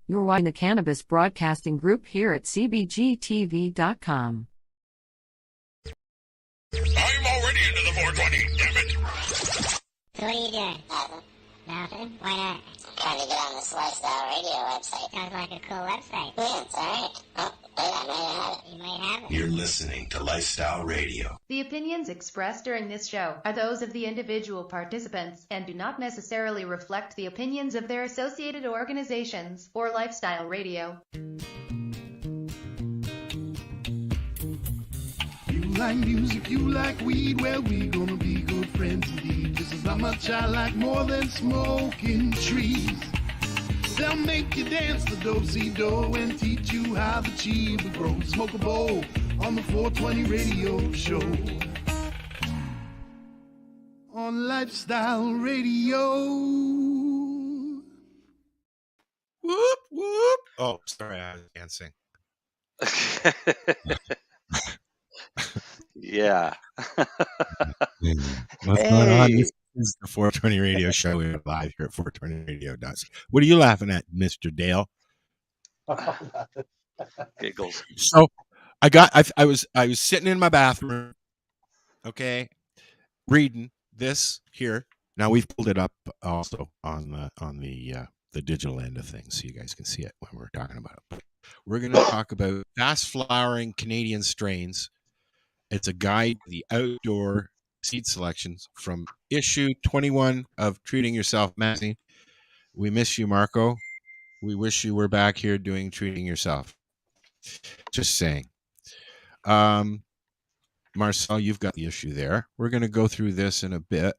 You're watching the Cannabis Broadcasting Group here at CBGTV.com. I'm already into the 420, damn it! So what are you doing? Nothing. Nothing? Why not? Trying to get on this Lifestyle Radio website. Sounds like a cool website. Yeah, it's alright. Oh, wait, I might have it. You might have it. You're listening to Lifestyle Radio. The opinions expressed during this show are those of the individual participants and do not necessarily reflect the opinions of their associated organizations or Lifestyle Radio. You like music, you like weed, well, we gonna be good friends indeed. This is how much I like more than smoking trees. They'll make you dance the do-si-do and teach you how the chiba grows. Smoke a bowl on the 420 radio show. On Lifestyle Radio. Whoop, whoop. Oh, sorry, I was dancing. Yeah. What's going on? This is the 420 Radio Show. We're live here at 420 Radio. What are you laughing at, Mr. Dale? Giggles. So I was sitting in my bathroom, okay, reading this here. Now we've pulled it up also on the digital end of things, so you guys can see it when we're talking about it. But we're going to talk about fast flowering Canadian strains. It's a guide to the outdoor seed selections from issue 21 of Treating Yourself magazine. We miss you, Marco. We wish you were back here doing Treating Yourself. Just saying. Marcel, you've got the issue there. We're going to go through this in a bit,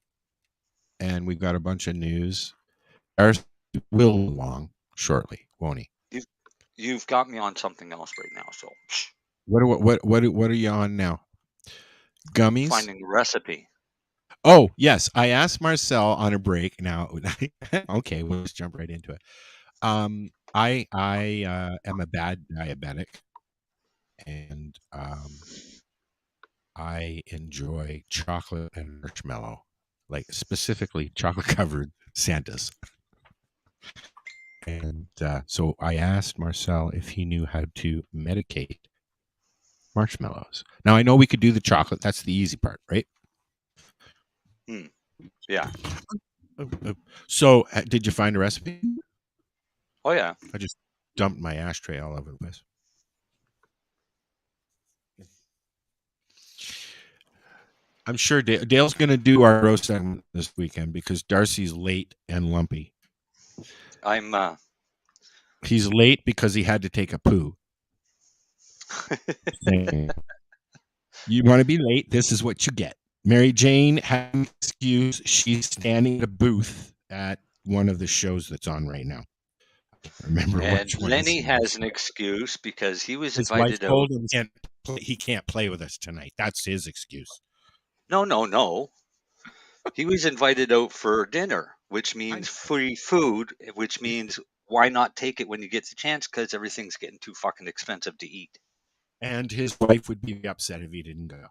and we've got a bunch of news. Ours will along shortly, won't he? You've got me on something else right now, so What are you on now? Gummies? finding the recipe. Oh, yes. I asked Marcel on a break. Now, okay, we'll just jump right into it. I am a bad diabetic, and I enjoy chocolate and marshmallow, like specifically chocolate-covered Santas. And so I asked Marcel if he knew how to medicate marshmallows. Now, I know we could do the chocolate. That's the easy part, right? Yeah. So did you find a recipe? Oh, yeah. I just dumped my ashtray all over the place. I'm sure Dale's going to do our roast segment this weekend because Darcy's late and lumpy. He's late because he had to take a poo. You want to be late? This is what you get. Mary Jane has an excuse. She's standing at a booth at one of the shows that's on right now. Remember, and Lenny has an excuse because he was his invited wife told him he can't play with us tonight. That's his excuse. No. He was invited out for dinner, which means free food, which means why not take it when you get the chance? Because everything's getting too fucking expensive to eat. And his wife would be upset if he didn't go.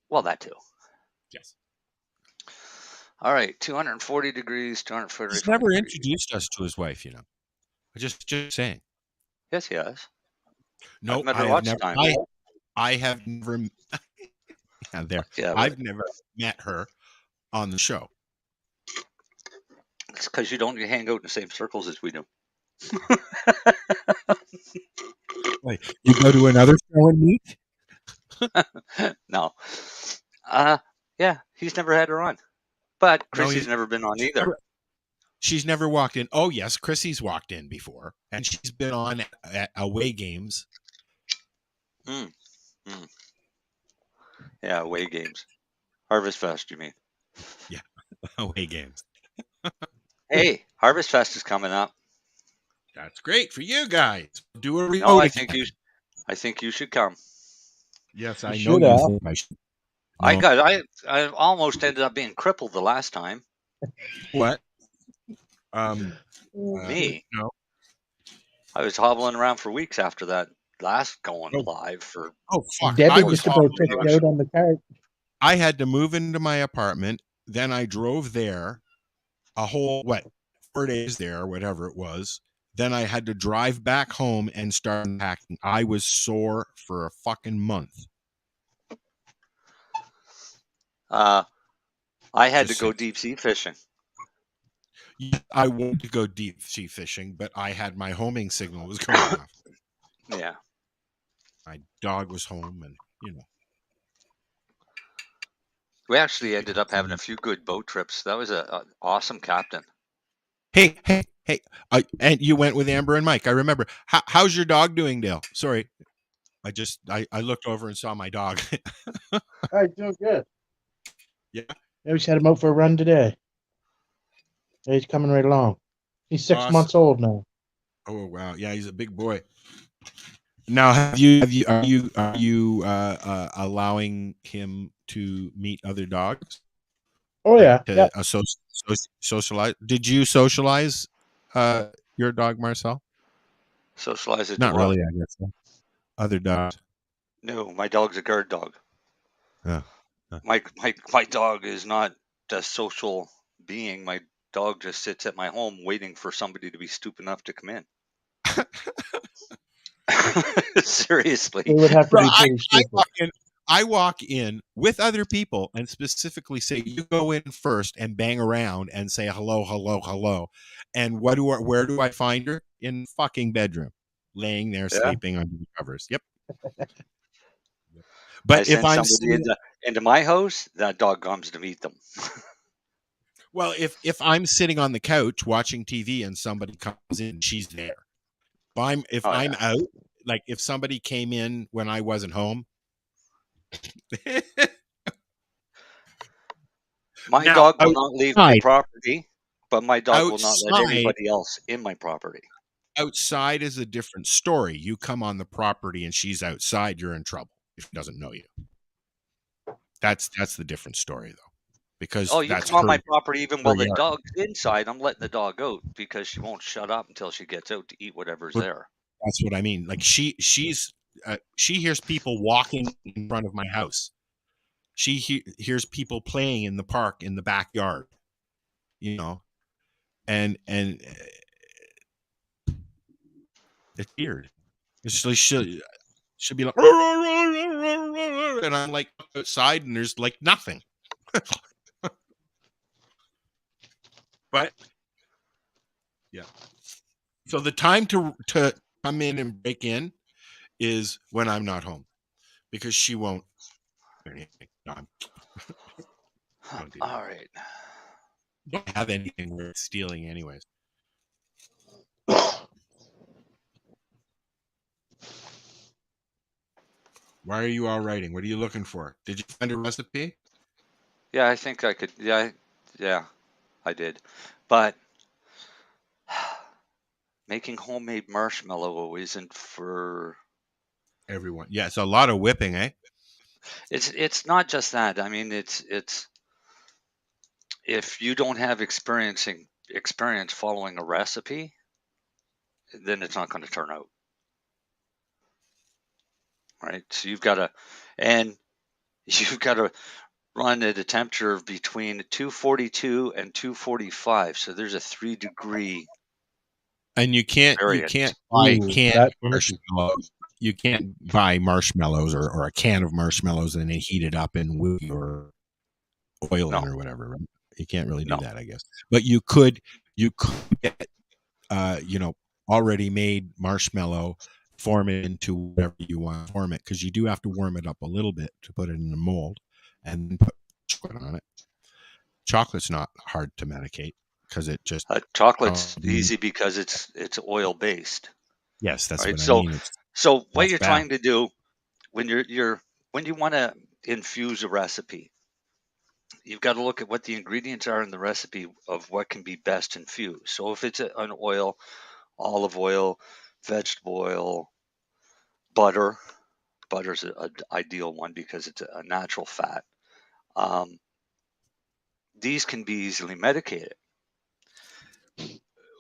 Well, that too. Yes. All right, 240 degrees, 240. He's never introduced us to his wife, you know. Just saying. Yes, he has. No, I've met her lots of times. I have never. I've never met her on the show. It's because you don't hang out in the same circles as we do. Wait, you go to another show and meet? No. Yeah, he's never had her on. But Chrissy's never been on either. She's never walked in. Oh, yes, Chrissy's walked in before. And she's been on at away games. Yeah, away games. Harvest Fest, you mean? Yeah, away games. Hey, Harvest Fest is coming up. That's great for you guys. Do a remote. No, I think you should come. Yes, I know you think I should. No. I almost ended up being crippled the last time. What? Me? No. I was hobbling around for weeks after that last going live for. Oh fuck! Debbie just about checked out on the card. I had to move into my apartment. Then I drove there a whole 4 days there, whatever it was. Then I had to drive back home and start unpacking. I was sore for a fucking month. I had Just to go saying. deep sea fishing. I wanted to go deep sea fishing, but I had my homing signal was going off. Yeah. My dog was home, and We actually ended up having a few good boat trips. That was an awesome captain. Hey. And you went with Amber and Mike. I remember. How's your dog doing, Dale? Sorry. I looked over and saw my dog. All right, doing good. Yeah. Yeah, we just had him out for a run today. Yeah, he's coming right along. He's 6 Awesome. months old now. Oh wow, yeah, he's a big boy. Now, are you allowing him to meet other dogs? Oh yeah, yeah. Socialize. Did you socialize your dog, Marcel? Socialize it. Not really, I guess. Other dogs. No, my dog's a guard dog. Yeah. My dog is not a social being. My dog just sits at my home waiting for somebody to be stupid enough to come in. Seriously. It would have to Bro, be pretty stupid. I walk in with other people and specifically say, you go in first and bang around and say hello. And where do I find her? In the fucking bedroom, laying there sleeping under the covers. Yep. But if I'm somebody into my house, that dog comes to meet them. Well, if I'm sitting on the couch watching TV and somebody comes in, she's there. If I'm out, like if somebody came in when I wasn't home. My dog will not leave my property, but my dog will not let anybody else in my property. Outside is a different story. You come on the property and she's outside, you're in trouble if she doesn't know you. That's the different story, though. Because you come on my property even while the dog's inside. I'm letting the dog out because she won't shut up until she gets out to eat whatever's there. That's what I mean. Like she hears people walking in front of my house. She hears people playing in the park in the backyard. And it's weird. It's like she'll be like, and I'm like outside, and there's like nothing. But yeah, so the time to come in and break in is when I'm not home, because she won't do anything. All right. Don't have anything worth stealing, anyways. Why are you all writing? What are you looking for? Did you find a recipe? Yeah, I think I could. Yeah, I did. But making homemade marshmallow isn't for everyone. Yeah, it's a lot of whipping, eh? It's not just that. I mean, it's if you don't have experience following a recipe, then it's not going to turn out. Right? So you've got to run at a temperature of between 242 and 245. So there's a 3-degree. And you can't buy canned marshmallows. You can't buy marshmallows or a can of marshmallows and then heat it up in wood or oil or whatever. Right? You can't really do that, I guess. But you could get already made marshmallow, form it into whatever you want to form it, because you do have to warm it up a little bit to put it in the mold and then put chocolate on it. Chocolate's not hard to medicate because it just chocolate's easy because it's oil based. Yes, that's right? What I mean. So what you're trying to do when when you want to infuse a recipe, you've got to look at what the ingredients are in the recipe of what can be best infused. So if it's an oil, olive oil, vegetable oil, butter's an ideal one because it's a natural fat. These can be easily medicated.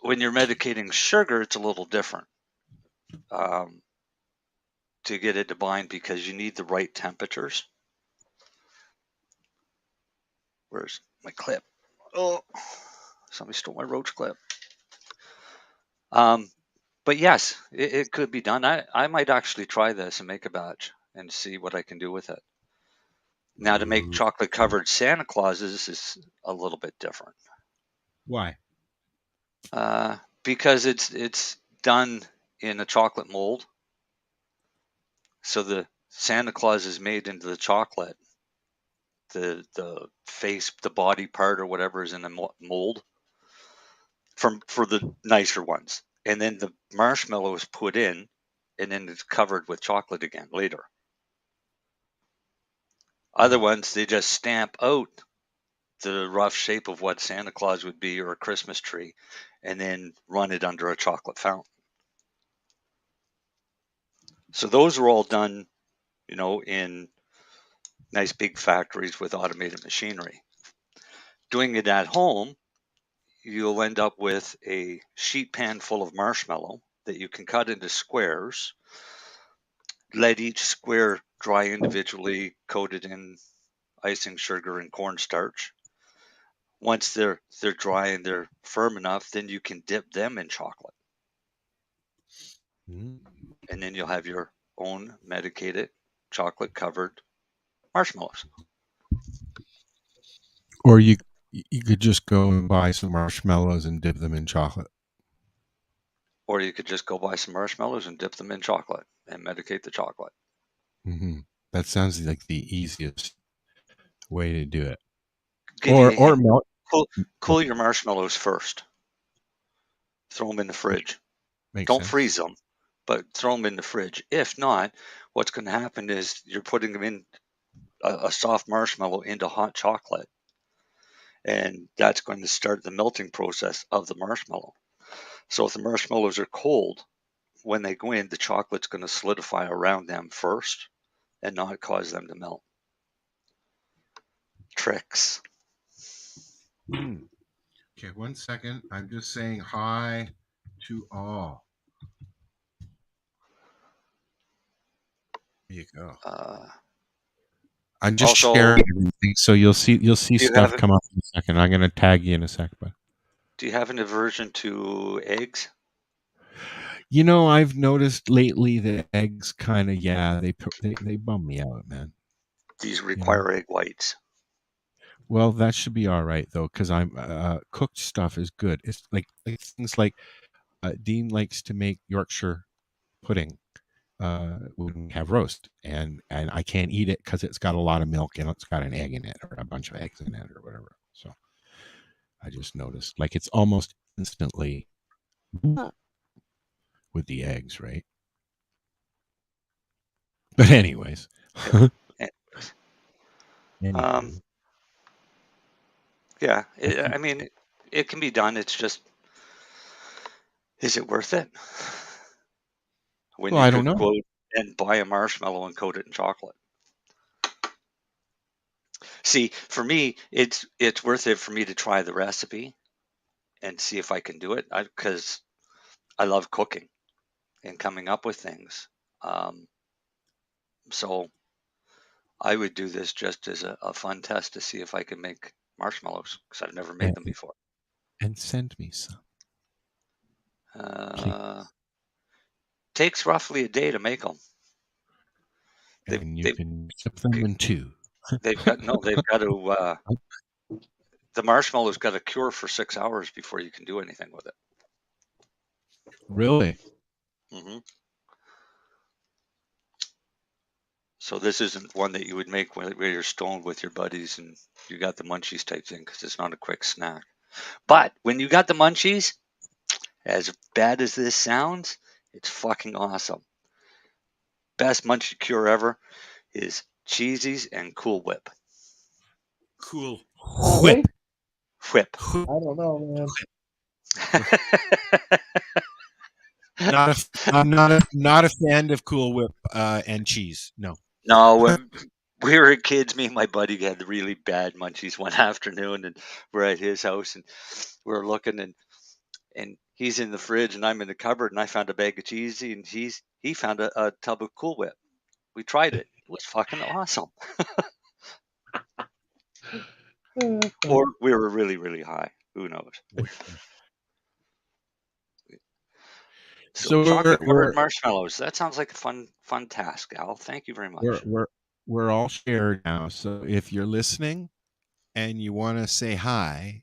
When you're medicating sugar, it's a little different to get it to bind because you need the right temperatures. Where's my clip? Oh, somebody stole my roach clip. But yes, it could be done. I might actually try this and make a batch and see what I can do with it. Now, to make chocolate covered Santa Clauses is a little bit different. Why? Because it's done in a chocolate mold. So the Santa Claus is made into the chocolate. The face, the body part or whatever is in the mold for the nicer ones. And then the marshmallow is put in, and then it's covered with chocolate again later. Other ones, they just stamp out the rough shape of what Santa Claus would be or a Christmas tree, and then run it under a chocolate fountain. So those are all done, in nice big factories with automated machinery. Doing it at home, you'll end up with a sheet pan full of marshmallow that you can cut into squares. Let each square dry individually, coated in icing sugar and cornstarch. Once they're dry and they're firm enough, then you can dip them in chocolate. Mm. And then you'll have your own medicated chocolate covered marshmallows. Or you could just go and buy some marshmallows and dip them in chocolate. Or you could just go buy some marshmallows and dip them in chocolate and medicate the chocolate. Mm-hmm. That sounds like the easiest way to do it. Give you a Or hint. melt. Cool your marshmallows first. Throw them in the fridge. Makes Don't sense. freeze them, but throw them in the fridge. If not, what's going to happen is you're putting them in a soft marshmallow into hot chocolate, and that's going to start the melting process of the marshmallow. So if the marshmallows are cold, when they go in, the chocolate's going to solidify around them first and not cause them to melt. Tricks. Okay, 1 second. I'm just saying hi to all. There you go. I'm just also, sharing everything, so you'll see stuff have- come up in a second. I'm going to tag you in a sec, but Do you have an aversion to eggs? I've noticed lately that eggs kind of they bum me out, man. These require egg whites. Well, that should be all right though, because I'm cooked stuff is good. It's like things like Dean likes to make Yorkshire pudding when we have roast, and I can't eat it because it's got a lot of milk and it's got an egg in it or a bunch of eggs in it or whatever. So I just noticed like it's almost instantly with the eggs, right? But anyways. Yeah, I mean, it can be done. It's just, is it worth it? When Well, you I don't could know. go and buy a marshmallow and coat it in chocolate. See, for me, it's worth it for me to try the recipe and see if I can do it, because I love cooking and coming up with things. So I would do this just as a fun test to see if I can make marshmallows, because I've never made them before. And send me some. Takes roughly a day to make them. And you can dip them in two. They've got to. The marshmallow's got to cure for 6 hours before you can do anything with it. Really? Mm-hmm. So this isn't one that you would make where you're stoned with your buddies and you got the munchies type thing, because it's not a quick snack. But when you got the munchies, as bad as this sounds, it's fucking awesome. Best munchie cure ever is Cheesies and Cool Whip. Cool Whip. Whip. I don't know, man. I'm not a fan of Cool Whip and cheese. No. No, when we were kids, me and my buddy had the really bad munchies one afternoon, and we're at his house, and we're looking, and he's in the fridge, and I'm in the cupboard, and I found a bag of cheesy, and he found a tub of Cool Whip. We tried it. It was fucking awesome. Or we were really, really high. Who knows? So chocolate covered marshmallows. That sounds like a fun task, Al. Thank you very much. We're all shared now. So if you're listening and you want to say hi,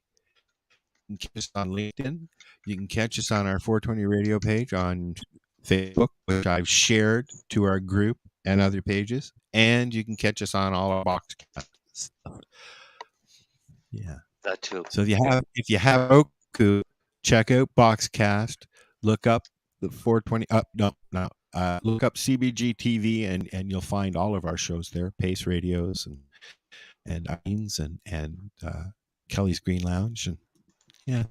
you can catch us on LinkedIn. You can catch us on our 420 radio page on Facebook, which I've shared to our group and other pages. And you can catch us on all our box stuff. Yeah. That too. So if you have Roku, check out Boxcast, look up the 420 look up CBG TV and you'll find all of our shows there, Pace Radios and Ian's and Kelly's Green Lounge, and yeah.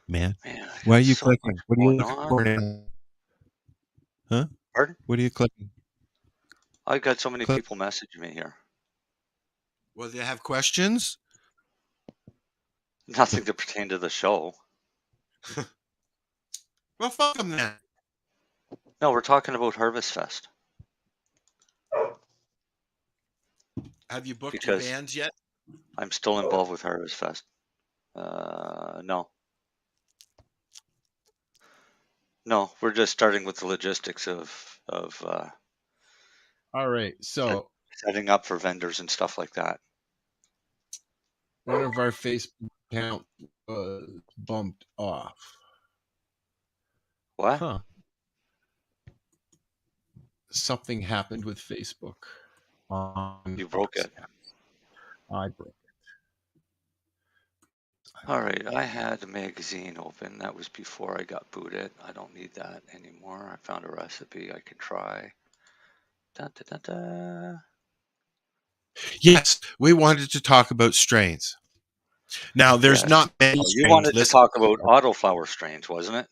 Man, why are you clicking? What are you looking for now? Huh? Pardon? What are you clicking? I got so many people messaging me here. Well, they have questions? Nothing to pertain to the show. Well, fuck them then. No, we're talking about Harvest Fest. Have you booked your bands yet? I'm still involved with Harvest Fest. No. No, we're just starting with the logistics of all right, so setting up for vendors and stuff like that. One of our Facebook account was bumped off. What? Huh. Something happened with Facebook. You broke it. I broke it. All right, I had a magazine open. That was before I got booted. I don't need that anymore. I found a recipe I could try. Da, da, da, da. Yes, we wanted to talk about strains. Now, there's not many strains. You wanted to talk about autoflower strains, wasn't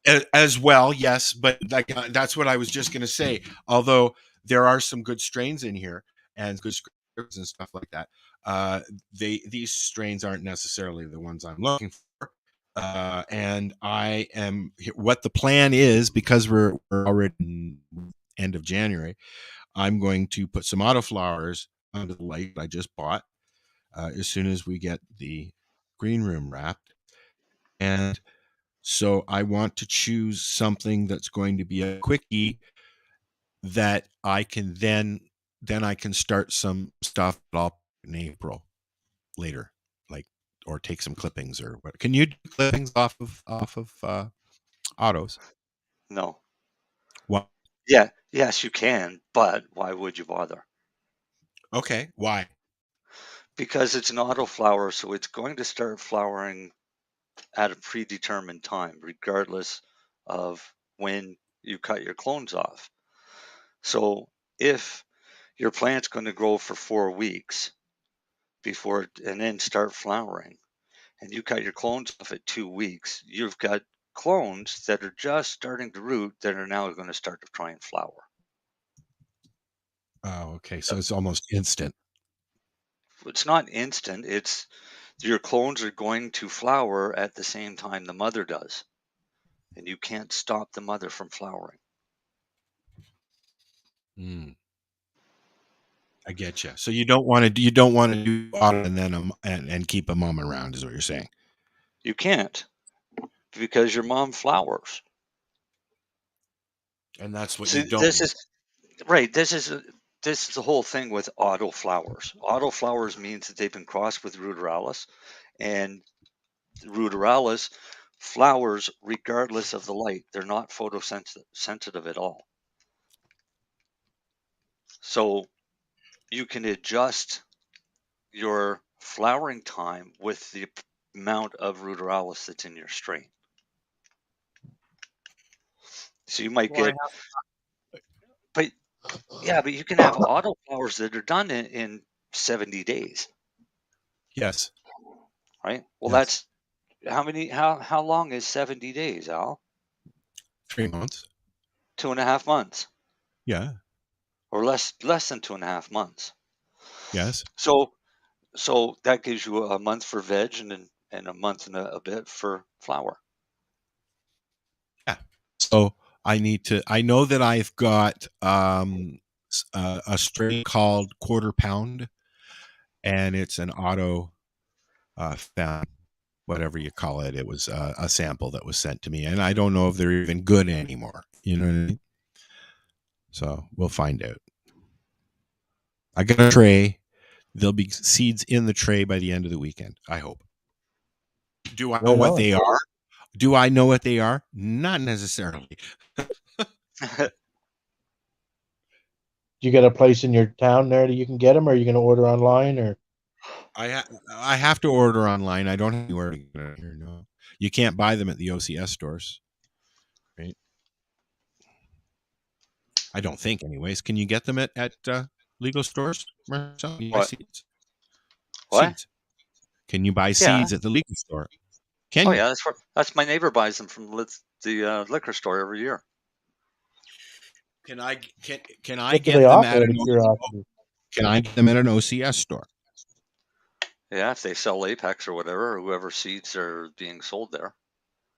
it? As well, yes, but that's what I was just going to say. Although there are some good strains in here and good scripts and stuff like that, these strains aren't necessarily the ones I'm looking for. And I am what the plan is, because we're already in end of January. I'm going to put some autoflowers under the light I just bought as soon as we get the green room wrapped. And so I want to choose something that's going to be a quickie that I can then I can start some stuff in April later, or take some clippings or what. Can you do clippings off of autos? No. What? Yeah. Yes, you can, but why would you bother? Okay. Why? Because it's an autoflower, so it's going to start flowering at a predetermined time, regardless of when you cut your clones off. So if your plant's going to grow for 4 weeks and then start flowering, and you cut your clones off at 2 weeks, you've got clones that are just starting to root that are now going to start to try and flower. Oh, okay. So it's almost instant. It's not instant. It's your clones are going to flower at the same time the mother does, and you can't stop the mother from flowering. I get you. So you don't want to do auto and then and keep a mom around, is what you're saying? You can't, because your mom flowers. And that's what you don't. This is right. This is the whole thing with autoflowers. Autoflowers means that they've been crossed with ruderalis, and ruderalis flowers regardless of the light. They're not photosensitive at all. So you can adjust your flowering time with the amount of ruderalis that's in your strain. So you might get, but you can have autoflowers that are done in 70 days. Yes. Right. Well, yes. That's how long is 70 days, Al? 3 months. 2.5 months. Yeah. Or less than 2.5 months. Yes. So that gives you a month for veg and a month and a bit for flower. Yeah. So I know that I've got a strain called Quarter Pound, and it's an auto found. whatever you call it. It was a sample that was sent to me, and I don't know if they're even good anymore. You know what I mean? So we'll find out. I got a tray. There'll be seeds in the tray by the end of the weekend, I hope. Do I know Right what on. they are? Do I know what they are? Not necessarily. Do you get a place in your town there that you can get them, or are you going to order online? Or I have to order online. I don't have anywhere to get it here. No, you can't buy them at the OCS stores, right? I don't think, anyways. Can you get them at legal stores? Marcel? Can you buy What? seeds? What? Seeds. Can you buy Yeah. seeds at the legal store? Can Oh you? yeah, that's my neighbor buys them from the liquor store every year. Can I can I what do get they them offer? at Out an of curiosity. Can I get them at an OCS store? Yeah, if they sell Apex or whatever, or whoever seeds are being sold there.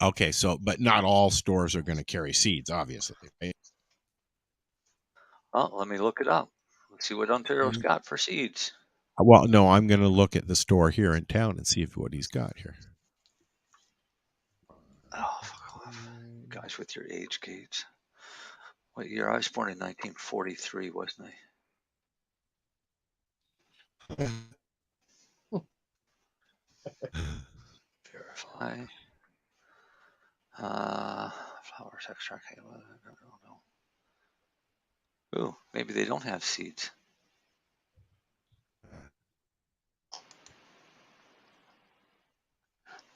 Okay, so but not all stores are going to carry seeds, obviously, right? Oh, let me look it up. Let's see what Ontario's got for seeds. Well, no, I'm going to look at the store here in town and see what he's got here. Oh, fuck off. Guys with your age gates. What year? I was born in 1943, wasn't I? Verify. Flowers extract. I don't know. Ooh, maybe they don't have seeds.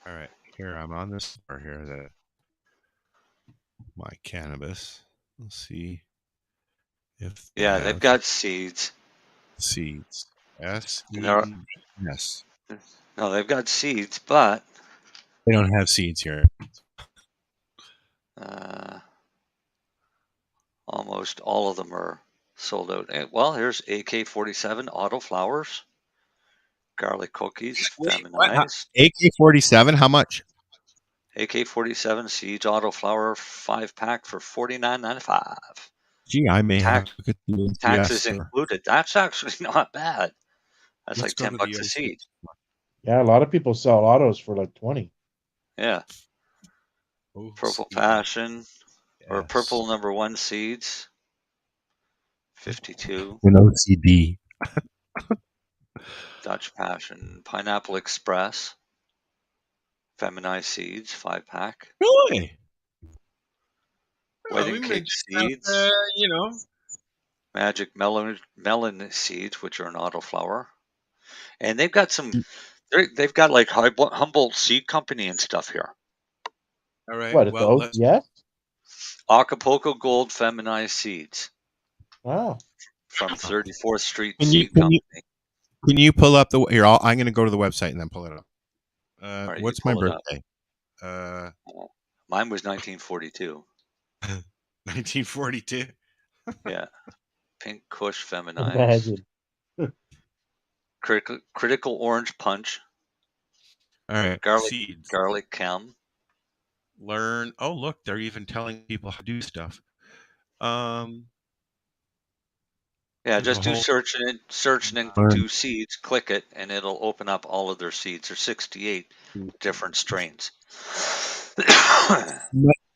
All right, here I'm on this store here. That my cannabis. Let's see if they Yeah, they've have got seeds. seeds. Yes. Yes. No, they've got seeds, but They don't have seeds here. almost all of them are sold out. Well, here's AK-47 auto flowers, garlic cookies, feminized. AK-47. How much? AK-47 seeds auto flower 5-pack for $49.95. Gee, I may have to get the Taxes store. included. That's actually not bad. That's Let's like go to $10 the a seed. Yeah, a lot of people sell autos for like 20. Yeah. Oh, Purple seed. Passion or Yes. Purple #1 seeds, 52. An OCD. Dutch Passion, Pineapple Express, feminized seeds, 5-pack. Really? Wedding cake seeds, you know. Magic melon seeds, which are an auto flower, and they've got some. They've got like Humboldt Seed Company and stuff here. All right. What, at Well, those? Yes? Acapulco Gold feminized seeds Wow. from 34th Street Can you- Seed Company. Can you pull up the here? I'm going to go to the website and then pull it up. right, you What's my pull it up. birthday? Mine was 1942. 1942. Yeah, Pink Kush feminized. Imagine. Critical Orange Punch. All right. Seeds. Garlic Chem. Learn. Oh, look, they're even telling people how to do stuff. Yeah, There's just a do whole- search and then Learn. do seeds, click it, and it'll open up all of their seeds. There's 68 different strains.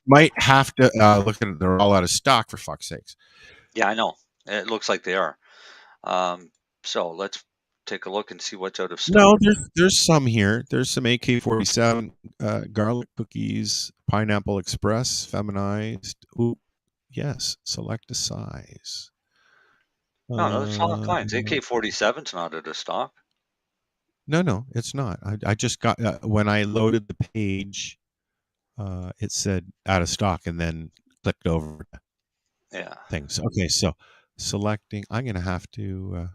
Might have to look at it. They're all out of stock, for fuck's sakes. Yeah, I know. It looks like they are. So let's take a look and see what's out of stock. No, there's some here. There's some AK-47 garlic cookies, Pineapple Express, feminized. Ooh, yes. Select a size. No, there's all kinds. AK-47's not out of stock. No, it's not. I just got when I loaded the page, it said out of stock, and then clicked over to Yeah. things. Okay, so selecting. I'm gonna have to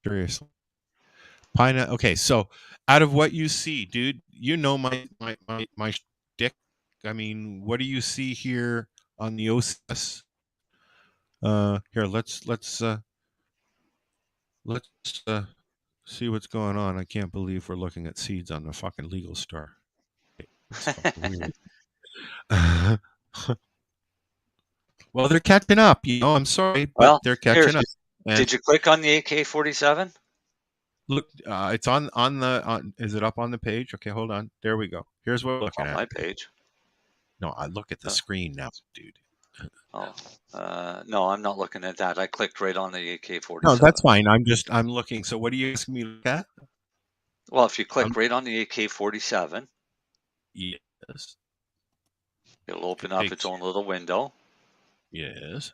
seriously. Okay, so out of what you see, dude, you know my shtick. I mean, what do you see here on the OCS? Here, let's see what's going on. I can't believe we're looking at seeds on the fucking legal store. It's fucking weird. Well, they're catching up. I'm sorry, but Well, they're catching up. Did you click on the AK-47? Look, it's on the. Is it up on the page? Okay, hold on. There we go. Here's what we're looking On at. my page. No, I look at the screen now, dude. Oh, no, I'm not looking at that. I clicked right on the AK-47. No, that's fine. I'm looking. So what are you asking me to look at? Well, if you click right on the AK-47, Yes. it'll open up its own little window, Yes.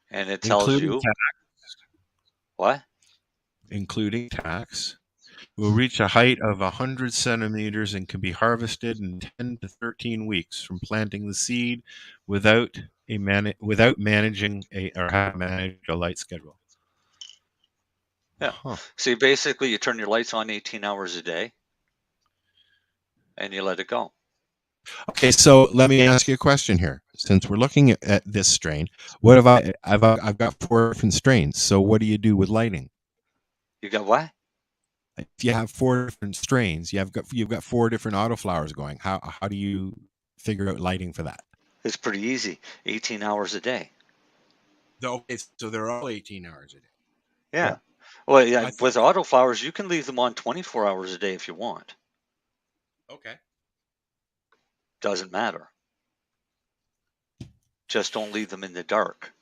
and it tells Including you tax. what? Including tax, will reach a height of 100 centimeters and can be harvested in 10 to 13 weeks from planting the seed without managing a light schedule. Yeah. Huh. See, basically, you turn your lights on 18 hours a day, and you let it go. Okay, so let me ask you a question here. Since we're looking at this strain, what have I've got 4 different strains. So what do you do with lighting? You got what? If you have 4 different strains, you've got 4 different autoflowers going. How do you figure out lighting for that? It's pretty easy. 18 hours a day. Okay, so they're all 18 hours a day. Yeah. Well, yeah. With autoflowers, you can leave them on 24 hours a day if you want. Okay. Doesn't matter. Just don't leave them in the dark.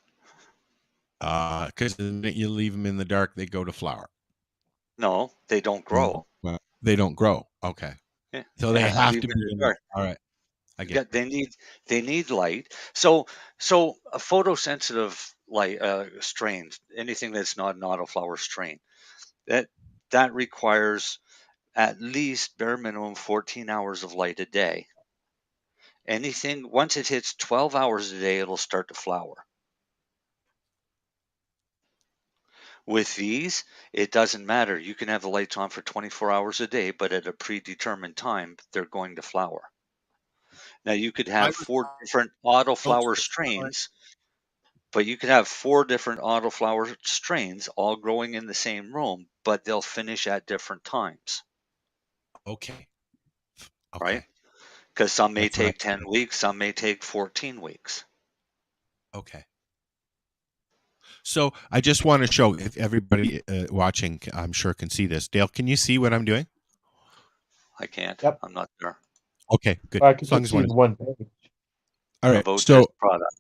Because the minute you leave them in the dark, they go to flower. No, they don't grow. Well, they don't grow. Okay. Yeah. So they have to be in the dark. All right. I get. They need light. So a photosensitive light strain, anything that's not an autoflower strain, that requires at least bare minimum 14 hours of light a day. Anything once it hits 12 hours a day, it'll start to flower. With these, it doesn't matter. You can have the lights on for 24 hours a day, but at a predetermined time, they're going to flower. Now, you could have 4 different autoflower strains, but you could have 4 different autoflower strains all growing in the same room, but they'll finish at different times. Okay. Right? Because some may take 10 weeks, some may take 14 weeks. Okay. So I just want to show, if everybody watching, I'm sure can see this. Dale, can you see what I'm doing? I can't. Yep. I'm not there. Okay, good. I can just see one page. All right. About So this product.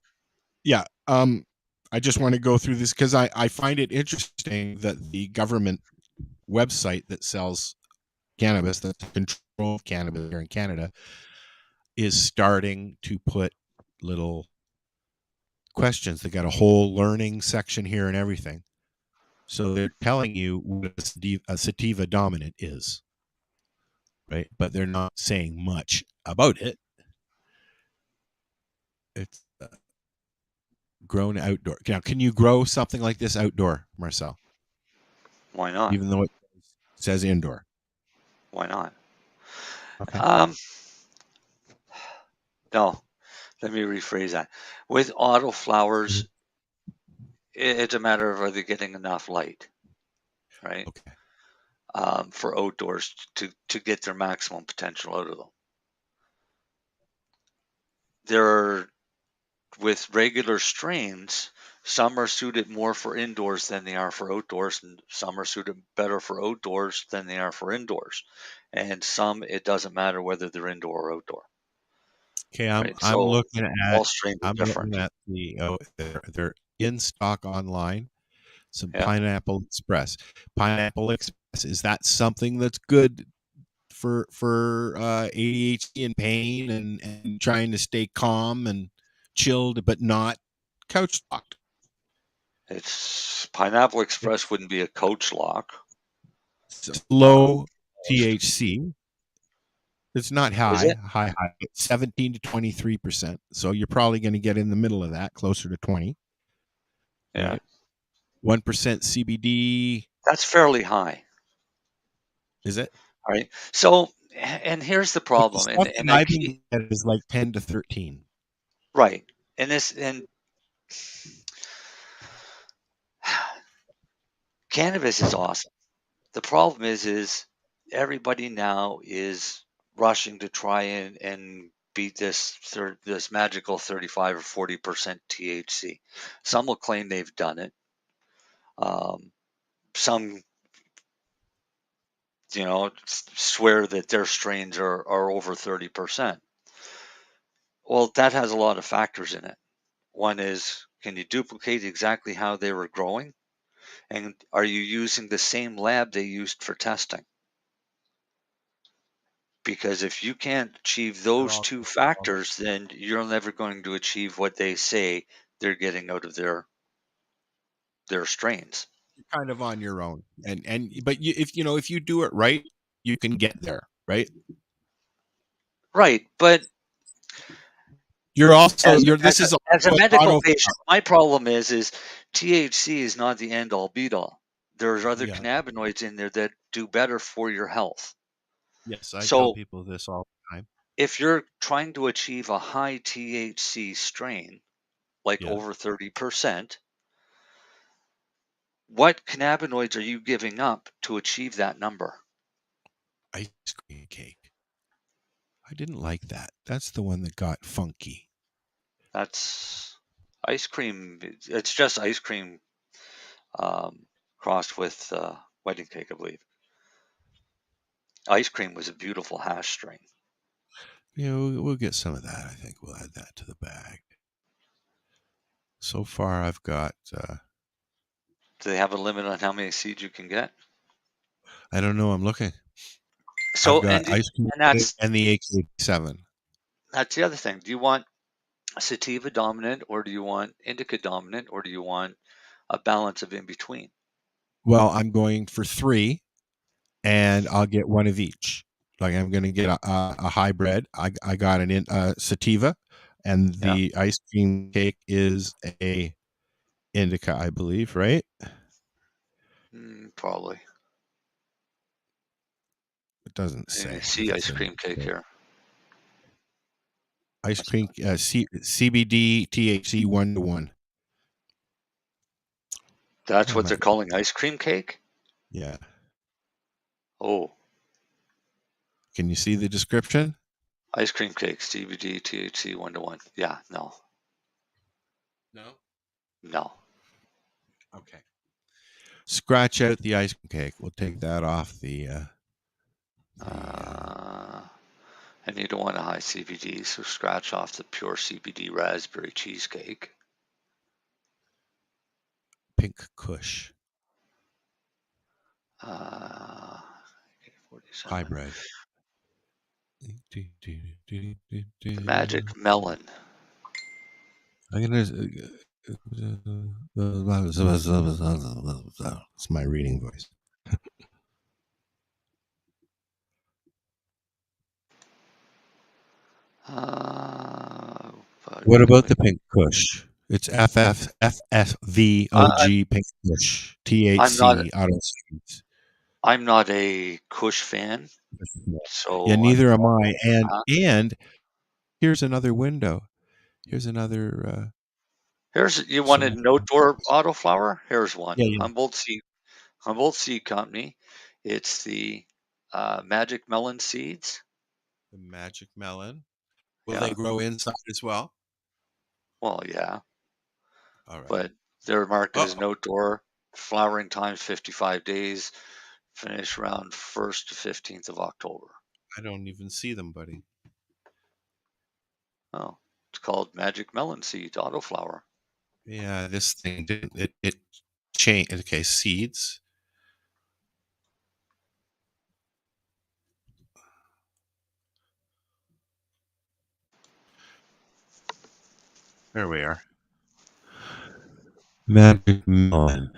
yeah, I just want to go through this because I find it interesting that the government website that sells cannabis, that controls cannabis here in Canada, is starting to put little questions. They got a whole learning section here and everything. So they're telling you what a sativa dominant is, right? But they're not saying much about it. It's grown outdoor. Now, can you grow something like this outdoor, Marcel? Why not? Even though it says indoor. Why not? Okay. No, let me rephrase that. With autoflowers, it's a matter of are they getting enough light, right? Okay. For outdoors to get their maximum potential out of them. With regular strains, some are suited more for indoors than they are for outdoors, and some are suited better for outdoors than they are for indoors. And some, it doesn't matter whether they're indoor or outdoor. Okay, Right? I'm So looking at all strains are different. looking at they're in stock online. Some Pineapple Express. Pineapple Express, is that something that's good for ADHD and pain and trying to stay calm and chilled but not couch locked? It's Pineapple Express wouldn't be a couch lock. It's low THC. It's not high, it? high, 17 to 23%. So you're probably going to get in the middle of that, closer to 20. Yeah. Right? 1% CBD. That's fairly high. Is it? All right. So, and here's the problem. And I've been getting is like 10 to 13. Right. And cannabis is awesome. The problem is everybody now is rushing to try and beat this magical 35 or 40% THC. Some will claim they've done it. Some swear that their strains are over 30%. Well, that has a lot of factors in it. One is, can you duplicate exactly how they were growing? And are you using the same lab they used for testing? Because if you can't achieve those two factors, then you're never going to achieve what they say they're getting out of their strains. You're kind of on your own, but if you do it right, you can get there, right? Right, but You're also as, you're as, this is a, as a medical auto. patient, my problem is THC is not the end all be all. There's other Yeah. cannabinoids in there that do better for your health. Yes, I tell So people this all the time. if you're trying to achieve a high THC strain, like Yeah. over 30%, what cannabinoids are you giving up to achieve that number? Ice cream cake. I didn't like that. That's the one that got funky. That's ice cream. It's just ice cream crossed with wedding cake, I believe. Ice cream was a beautiful hash strain. We'll get some of that. I think we'll add that to the bag. So far, I've got. Do they have a limit on how many seeds you can get? I don't know. I'm looking. So I've got ice cream and the AK7. That's the other thing. Do you want sativa dominant, or do you want indica dominant, or do you want a balance of in between? Well, I'm going for 3, and I'll get one of each. Like I'm going to get a hybrid. I got an sativa, and the ice cream cake is a indica, I believe, right? Probably. It doesn't say. See ice cream cake here. Ice cream CBD THC 1:1. That's what they're calling ice cream cake? Yeah. Oh. Can you see the description? Ice cream cake, CBD, THC 1:1. Yeah, no. No. Okay. Scratch out the ice cream cake. We'll take that off the. And you don't want a high CBD, so scratch off the pure CBD raspberry cheesecake. Pink Kush. Hybrid. The Magic Melon. I'm gonna. It's my reading voice. What about the Pink Kush? It's FFVOG Pink Kush. THC auto seeds. I'm not a Kush fan. So yeah, neither am I. And here's another window. Here's another. You wanted no door autoflower? Here's one. Yeah. Humboldt Seed Company. It's the Magic Melon seeds. The Magic Melon. Will they grow inside as well? Well, yeah. All right. But they're marked as no door. Flowering time 55 days. Finish around 1st to 15th of October. I don't even see them, buddy. Oh, it's called Magic Melon Seeds Autoflower. Yeah, this thing didn't. It changed. Okay, seeds. There we are. Magic Melon.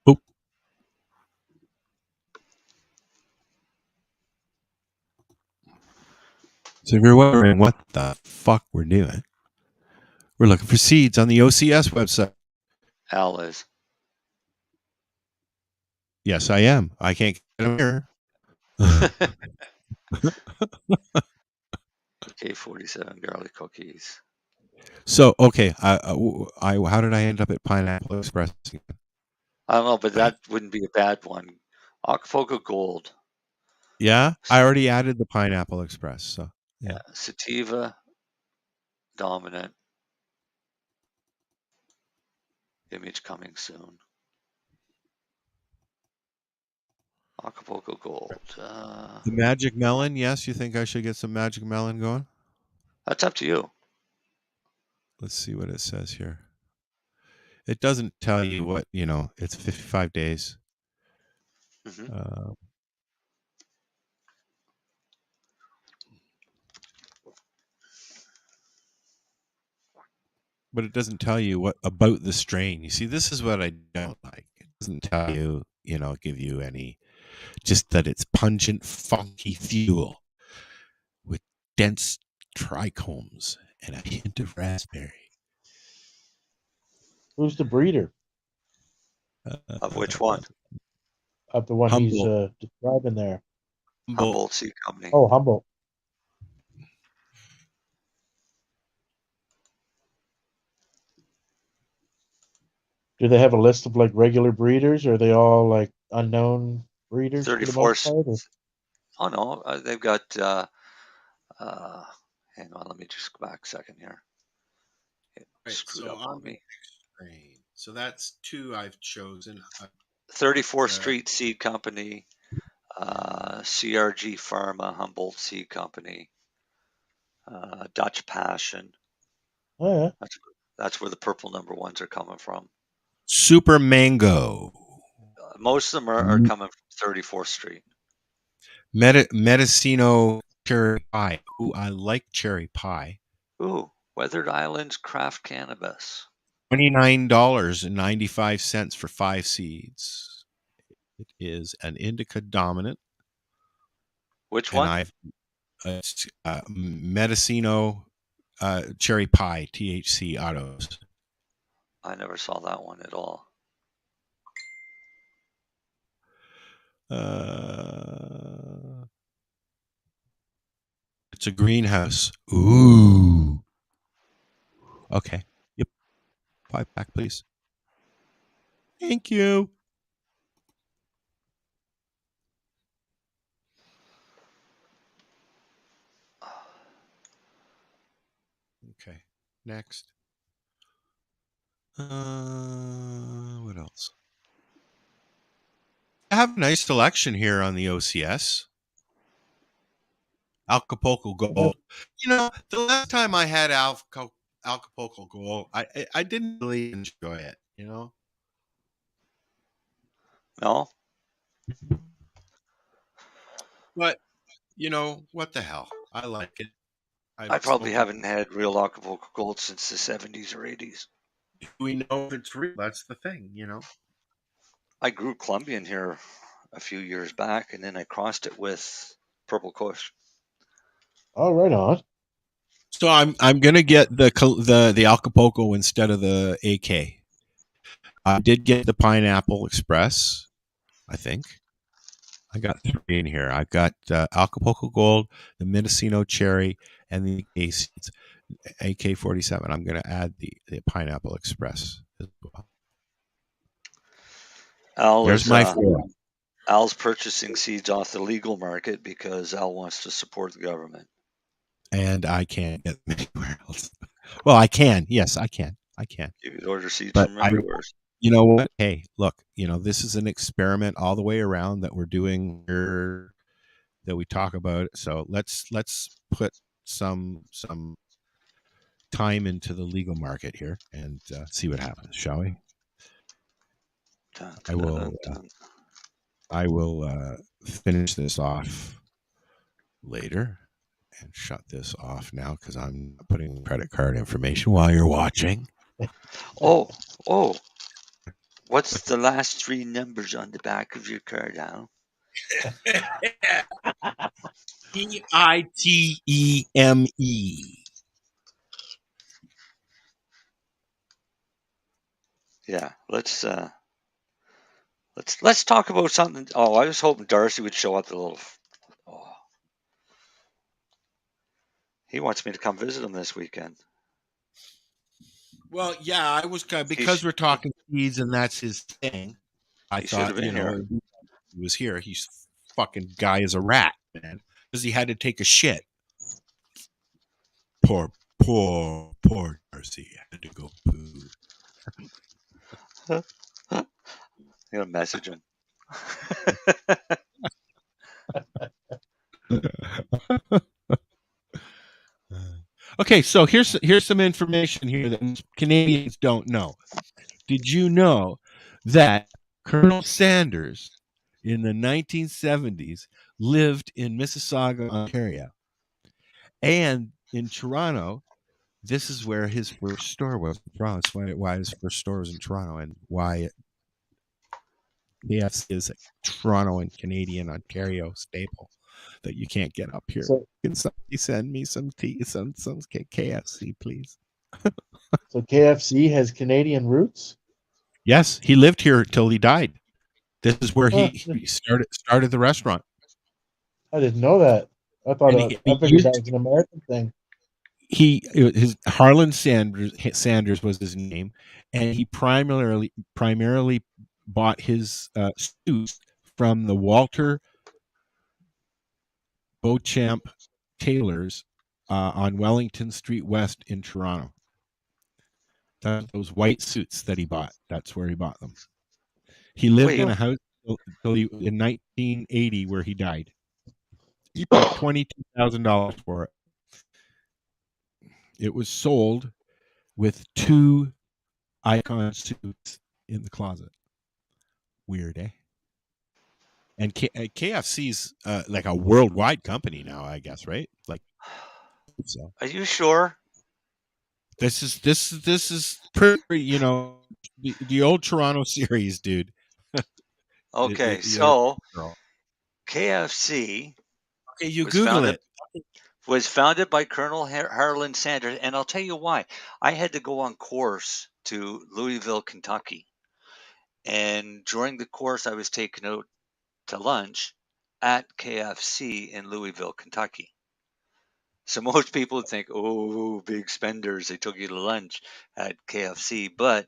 Oh. So if you're wondering what the fuck we're doing, we're looking for seeds on the OCS website. Al is. Yes, I am. I can't get them here. K47 garlic cookies. So okay, I how did I end up at Pineapple Express? I don't know, but that wouldn't be a bad one. Acapulco Gold. Yeah, I already added the Pineapple Express. So yeah, sativa dominant. Image coming soon. Acapulco Gold. The Magic Melon. Yes, you think I should get some Magic Melon going? That's up to you. Let's see what it says here. It doesn't tell you what, it's 55 days. Mhm. But it doesn't tell you what about the strain. You see, this is what I don't like. It doesn't tell you, give you any, just that it's pungent, funky fuel with dense trichomes and a hint of raspberry. Who's the breeder Of which one? of the one he's Humboldt. describing there? Humboldt Seed Company. Oh, Humboldt. Do they have a list of like regular breeders, or are they all like unknown breeders? For the 34. most part, or? Oh no, they've got. Hang on, let me just go back a second here. It screwed up on me. Strain. So that's two I've chosen. 34th Street Seed Company, CRG Pharma, Humboldt Seed Company, Dutch Passion. Oh yeah. That's where the purple number ones are coming from. Super Mango. Most of them are coming from 34th Street. Mendocino Cherry Pie. Ooh, I like cherry pie. Ooh, Weathered Islands Craft Cannabis. $29.95 for 5 seeds. It is an indica dominant. Which one? And it's Mendocino Cherry Pie THC autos. I never saw that one at all. It's a greenhouse. Ooh. Okay. Yep. 5-pack, please. Thank you. Okay. Next. What else? I have a nice selection here on the OCS. Acapulco Gold. The last time I had Acapulco Gold, I didn't really enjoy it, No? But, what the hell? I like it. I probably haven't had real Acapulco Gold since the 70s or 80s. We know if it's real. That's the thing, I grew Colombian here a few years back, and then I crossed it with Purple Kush. Oh, right on. So I'm gonna get the Acapulco instead of the AK. I did get the Pineapple Express. I think I got 3 in here. I got Acapulco Gold, the Mendocino Cherry, and the AK-47. I'm gonna add the Pineapple Express as well. There's my 4. Al's purchasing seeds off the legal market because Al wants to support the government. And I can't get them anywhere else. Well, I can. Yes, I can. You could order seeds from everywhere. You know what? Hey, look, this is an experiment all the way around that we're doing here, that we talk about. So let's put some time into the legal market here and see what happens, shall we? I will finish this off later and shut this off now because I'm putting credit card information while you're watching. Oh. What's the last 3 numbers on the back of your card, Al? PITEME. Yeah, let's talk about something. Oh, I was hoping Darcy would show up. He wants me to come visit him this weekend. Well, yeah, I was because we're talking seeds and that's his thing. I thought he was here. He's fucking guy is a rat, man, because he had to take a shit. Poor Darcy had to go poo. I'm gonna message him. Okay, so here's some information here that Canadians don't know. Did you know that Colonel Sanders in the 1970s lived in Mississauga, Ontario, and in Toronto? This is where his first store was in Toronto. That's why his first store was in Toronto, and why KFC is a Toronto and Canadian Ontario staple that you can't get up here. So, Can somebody send me some KFC, please? so KFC has Canadian roots? Yes, he lived here till he died. This is where Huh. he started the restaurant. I didn't know that. I figured that was an American thing. His Harlan Sanders was his name, and he primarily bought his suits from the Walter Beauchamp tailors on Wellington Street West in Toronto. Those white suits that he bought, that's where he bought them. He lived in a house in 1980 where he died. He paid $22,000 for it. It was sold with 2 icon suits in the closet. Weird, eh? And KFC's like a worldwide company now, I guess, right? Like, so. Are you sure? This is pretty, the old Toronto series, dude. Okay, so KFC. Okay, you Google it. Was founded by Colonel Harlan Sanders, and I'll tell you why. I had to go on course to Louisville, Kentucky, and during the course, I was taken out to lunch at KFC in Louisville, Kentucky. So most people would think, oh, big spenders, they took you to lunch at KFC, but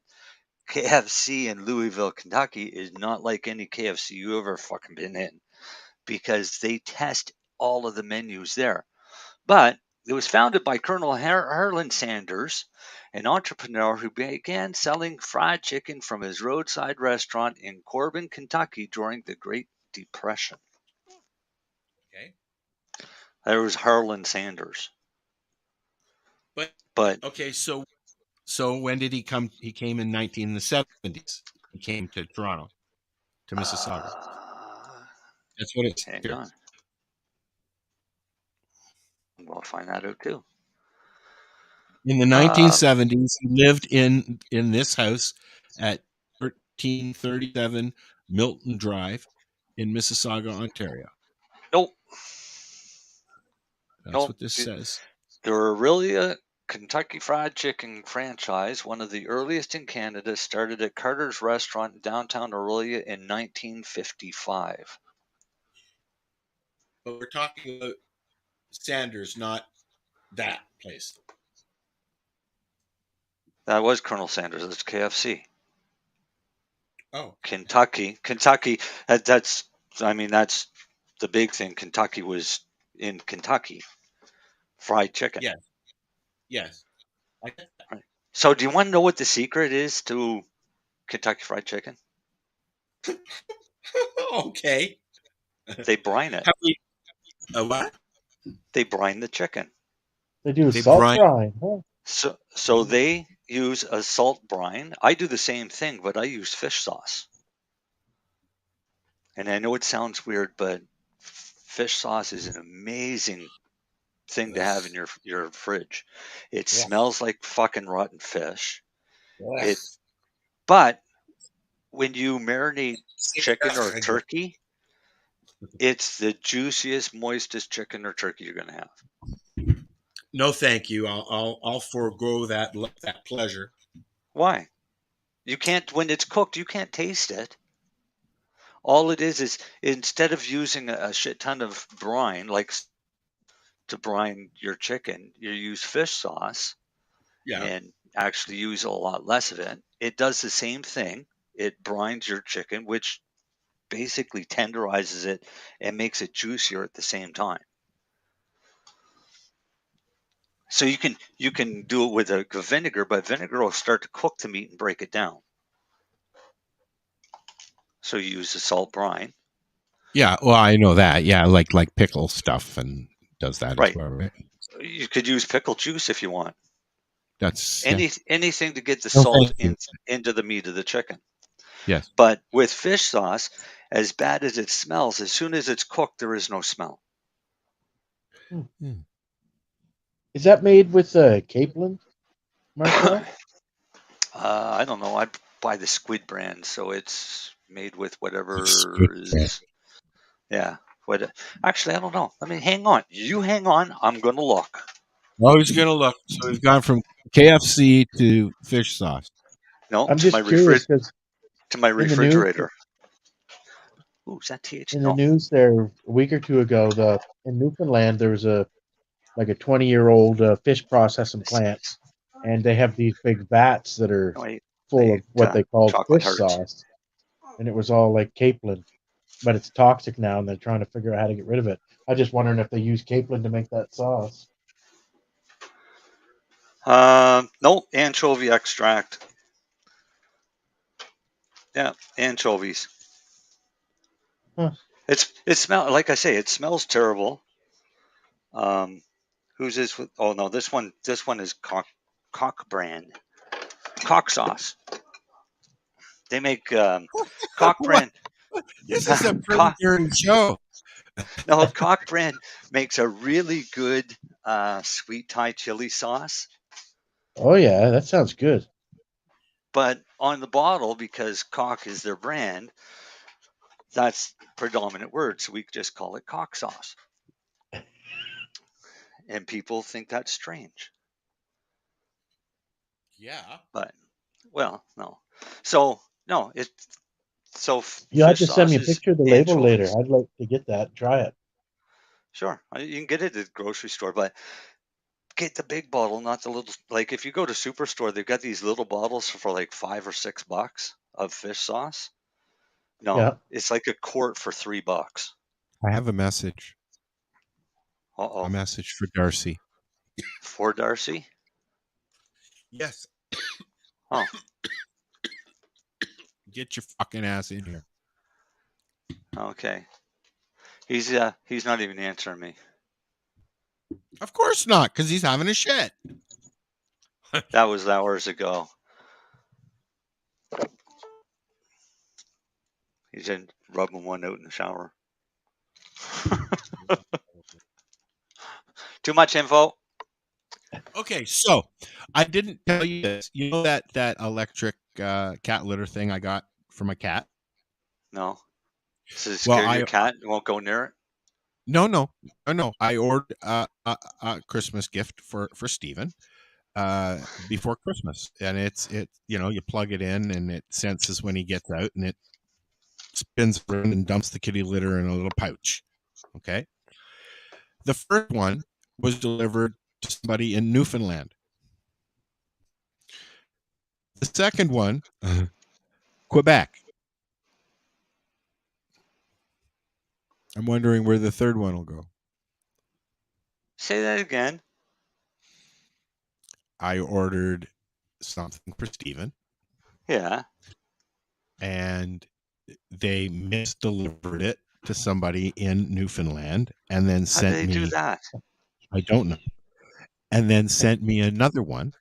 KFC in Louisville, Kentucky is not like any KFC you ever fucking been in, because they test all of the menus there. But it was founded by Colonel Harlan Sanders, an entrepreneur who began selling fried chicken from his roadside restaurant in Corbin, Kentucky during the Great Depression. Okay. There was Harlan Sanders. But okay, so when did he come? He came in the 1970s. He came to Toronto, to Mississauga. That's what it's. Hang on. We'll find that out too. In the 1970s, he lived in this house at 1337 Milton Drive in Mississauga, Ontario. Nope. That's what this says. The Aurelia Kentucky Fried Chicken franchise, one of the earliest in Canada, started at Carter's Restaurant in downtown Aurelia in 1955. But we're talking about Sanders, not that place. That was Colonel Sanders. That's KFC. Oh, Kentucky. That's the big thing. Kentucky was in Kentucky. Fried chicken. Yes. Right. So, do you want to know what the secret is to Kentucky Fried Chicken? Okay. They brine it. What? They brine the chicken. They do salt brine. Huh? So they use a salt brine. I do the same thing, but I use fish sauce. And I know it sounds weird, but fish sauce is an amazing thing to have in your fridge. It smells like fucking rotten fish. But when you marinate chicken or turkey, it's the juiciest, moistest chicken or turkey you're going to have. No, thank you. I'll forego that pleasure. Why? You can't, when it's cooked, you can't taste it. All it is instead of using a shit ton of brine, like to brine your chicken, you use fish sauce and actually use a lot less of it. It does the same thing. It brines your chicken, which basically tenderizes it and makes it juicier at the same time. So you can do it with a vinegar, but vinegar will start to cook the meat and break it down. So you use the salt brine. Yeah, well, I know that. Yeah, like pickle stuff and does that Right. as well, right? You could use pickle juice if you want. That's Anything to get the No, salt thank you. into the meat of the chicken. Yes. But with fish sauce, as bad as it smells, as soon as it's cooked, there is no smell. Is that made with capelin, Marcel? I don't know. I buy the squid brand, so it's made with whatever Squid is. Yeah. Actually, I don't know. Let me hang on. You hang on. I'm going to look. Well, he's gonna look. So we've gone from KFC to fish sauce. No, I'm to just my curious because to my in the news- refrigerator. Ooh, is that TH? in No. the news there a week or two ago, in Newfoundland there was a 20-year-old fish processing plant, and they have these big vats that are No, I full of what they call chocolate fish hearts. sauce, and it was all like capelin, but it's toxic now, and they're trying to figure out how to get rid of it. I was just wondering if they use capelin to make that sauce. No, anchovy extract. Yeah, anchovies. Huh. It smells, like I say, it smells terrible. Who's this? Oh no, this one is Cock brand. Cock sauce. They make Cock brand. This is a pretty dirty show. No, Cock brand makes a really good sweet Thai chili sauce. Oh yeah, that sounds good. But on the bottle, because Cock is their brand, that's the predominant word, so we just call it Cock sauce. And people think that's strange. Yeah. But, well, no. So, no, it's so You'll have fish to send me a sauce is picture of the label later. anchovies. I'd like to get that, try it. Sure, you can get it at the grocery store, but get the big bottle, not the little. Like if you go to Superstore, they've got these little bottles for like $5 or $6 of fish sauce. No, Yeah. it's like a quart for $3. I have a message. Uh-oh. A message for Darcy. For Darcy? Yes. Oh. Get your fucking ass in here. Okay. He's not even answering me. Of course not, because he's having a shit. That was hours ago. He's in rubbing one out in the shower. Too much info. Okay, so I didn't tell you this. You know that electric cat litter thing I got for my cat? No. Does it scare your cat? You won't go near it? No. I ordered a Christmas gift for Steven before Christmas, and it you plug it in and it senses when he gets out, and it spins around and dumps the kitty litter in a little pouch. Okay. The first one was delivered to somebody in Newfoundland. The second one, Quebec. I'm wondering where the third one will go. Say that again. I ordered something for Steven. Yeah. And they misdelivered it to somebody in Newfoundland and then sent me. How did they do that? I don't know. And then sent me another one,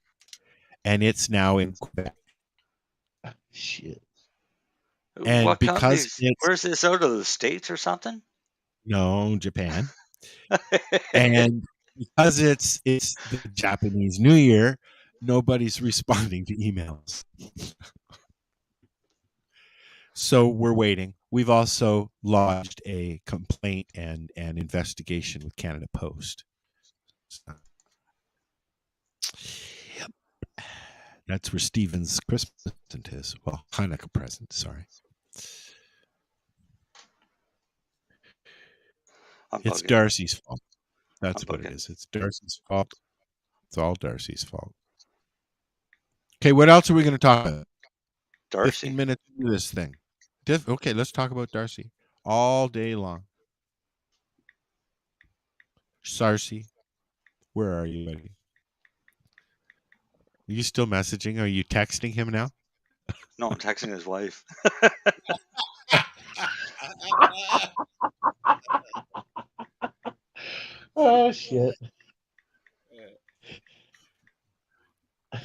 and it's now in Quebec. Shit. And what because where's this out of the States or something? No, Japan. And because it's the Japanese New Year, nobody's responding to emails. So we're waiting. We've also lodged a complaint and an investigation with Canada Post. So, yep. That's where Steven's Christmas present is. Well, Hanukkah present, sorry. It's Darcy's fault. That's what it is. It's Darcy's fault. It's all Darcy's fault. Okay, what else are we going to talk about? Darcy. 15 minutes into this thing. Okay, let's talk about Darcy all day long. Sarcy, where are you, buddy? Are you still messaging? Are you texting him now? No, I'm texting his wife. Oh shit.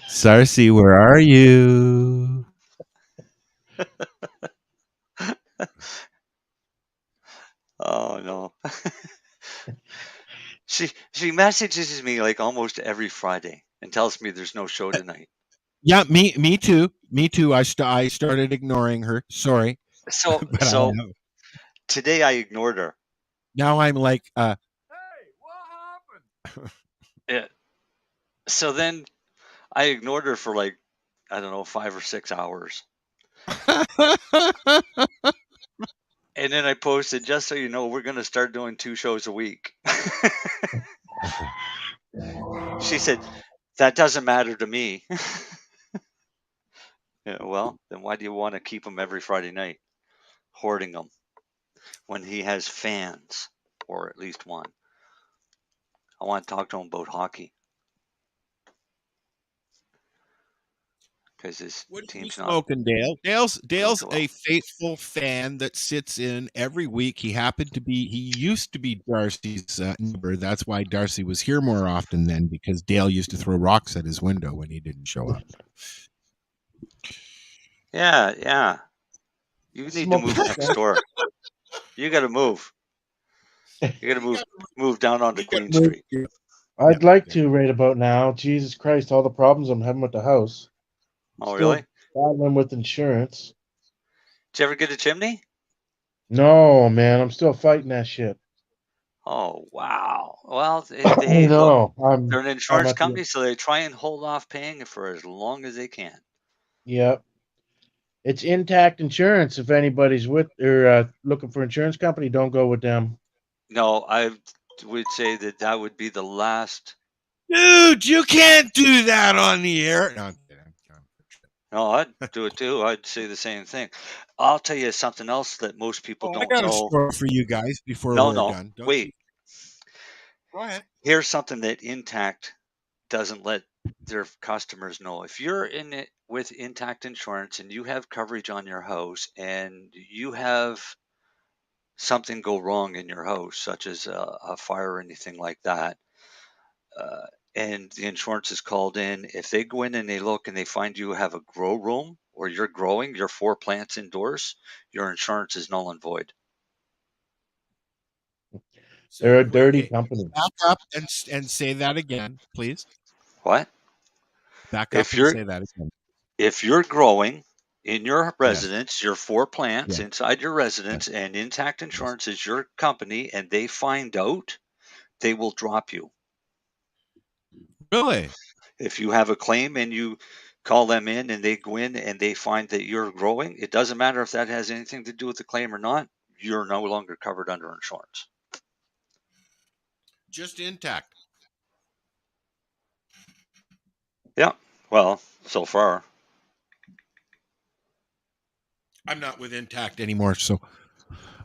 Sarcy, where are you? Oh no. She messages me like almost every Friday and tells me there's no show tonight. Yeah, me too. Me too. I started ignoring her. Sorry. So But so today I ignored her. now I'm like, Yeah. So then I ignored her for like, I don't know, 5 or 6 hours. And then I posted, just so you know, we're going to start doing 2 shows a week. She said, that doesn't matter to me. Yeah, well, then why do you want to keep him every Friday night, hoarding them, when he has fans, or at least one? I want to talk to him about hockey. Because his what are you team's not. smoking, Dale? Dale's well. a faithful fan that sits in every week. He used to be Darcy's neighbor. That's why Darcy was here more often then, because Dale used to throw rocks at his window when he didn't show up. Yeah. You need to move next door. You got to move. You got to move down onto Queen Street. I'd like to right about now. Jesus Christ, all the problems I'm having with the house. Oh, Still really? battling with insurance. Did you ever get a chimney? No, man, I'm still fighting that shit. Oh, wow. Well, No, they're an insurance company, so they try and hold off paying for as long as they can. Yep. It's Intact Insurance. If anybody's with or looking for insurance company, don't go with them. No, I would say that would be the last. Dude, you can't do that on the air. No, I'd do it too. I'd say the same thing. I'll tell you something else that most people don't I got know. a story for you guys before No, we're no. done. Wait. Go ahead. Here's something that Intact doesn't let their customers know. If you're in it with Intact Insurance and you have coverage on your house and you have something go wrong in your house, such as a fire or anything like that, and the insurance is called in, if they go in and they look and they find you have a grow room or you're growing your 4 plants indoors, your insurance is null and void. They're a dirty company. Back up and say that again, please. What? Back up and say that again. If you're growing in your residence, your 4 plants inside your residence, and Intact Insurance is your company, and they find out, they will drop you. Really? If you have a claim and you call them in and they go in and they find that you're growing, it doesn't matter if that has anything to do with the claim or not, you're no longer covered under insurance. Just Intact. Yeah. Well, so far. I'm not with Intact anymore, so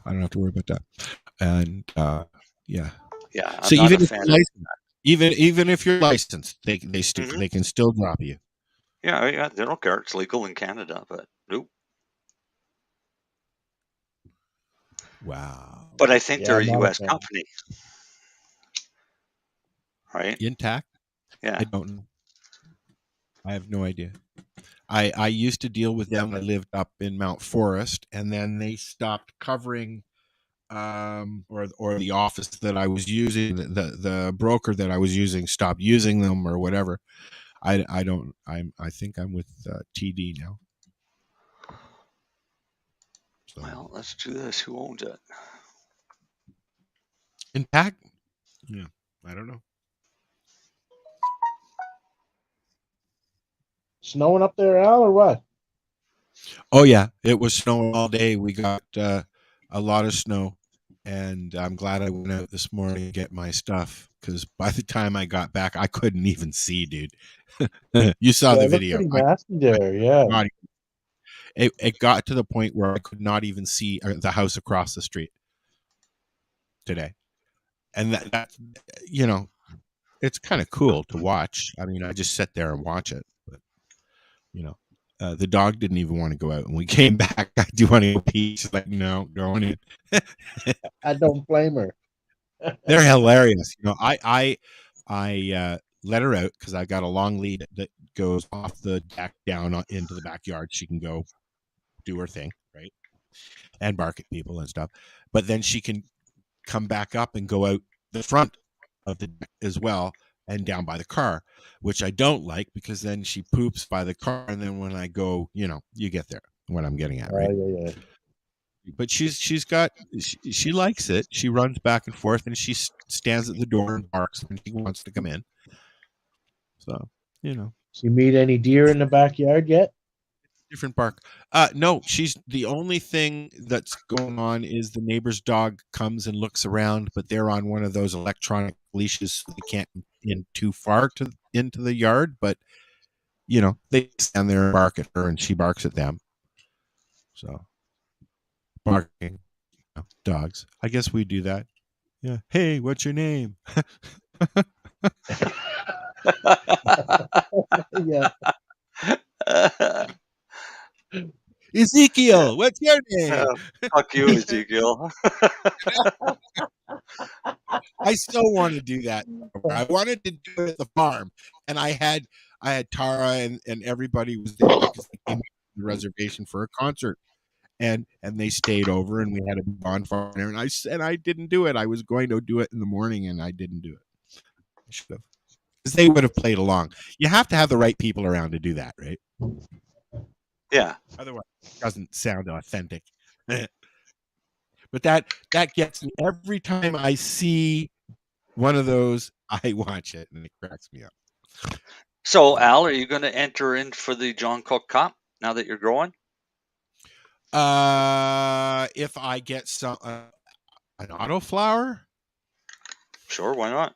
I don't have to worry about that. And yeah. Yeah. So even if you're licensed, they can still drop you. Yeah, they don't care. It's legal in Canada, but nope. Wow. But I think they're a U.S. company. Right? Intact? Yeah. I don't know. I have no idea. I used to deal with them. I lived up in Mount Forest, and then they stopped covering or the office that I was using, the broker that I was using stopped using them or whatever. I think I'm with TD now. So. Well, let's do this. Who owns it? Intact? Yeah, I don't know. Snowing up there, Al, or what? Oh yeah, it was snowing all day. We got a lot of snow, and I'm glad I went out this morning to get my stuff, because by the time I got back, I couldn't even see, dude. You saw the video. Pretty nasty there, yeah. It got to the point where I could not even see the house across the street today, and that it's kind of cool to watch. I mean, I just sit there and watch it, but the dog didn't even want to go out. When we came back, I do want to go pee. She's like, no, going in. I don't blame her. They're hilarious. You know, I let her out because I got a long lead that goes off the deck down into the backyard. She can go do her thing, right, and bark at people and stuff. But then she can come back up and go out the front of the deck as well and down by the car, which I don't like because then she poops by the car, and then when I go, you know, you get there what I'm getting at, right? Yeah. But she likes it. She runs back and forth, and she stands at the door and barks when she wants to come in. So, you know, So you meet any deer in the backyard yet? different bark. No, she's the only thing that's going on is the neighbor's dog comes and looks around, but they're on one of those electronic leashes, so they can't in too far into the yard. But you know, they stand there and bark at her, and she barks at them. So, barking, you know, dogs. I guess we do that. Yeah. Hey, what's your name? Yeah. Ezekiel, what's your name? Fuck you, Ezekiel. I still want to do that. I wanted to do it at the farm, and I had Tara and everybody was there because they came to the reservation for a concert, and they stayed over, and we had a bonfire, and I didn't do it. I was going to do it in the morning, and I didn't do it. I should have, because they would have played along. You have to have the right people around to do that, right? Yeah. Otherwise, it doesn't sound authentic. But that gets me every time I see one of those. I watch it and it cracks me up. So, Al, are you going to enter in for the John Cook Cup now that you're growing? If I get some an autoflower, sure, why not?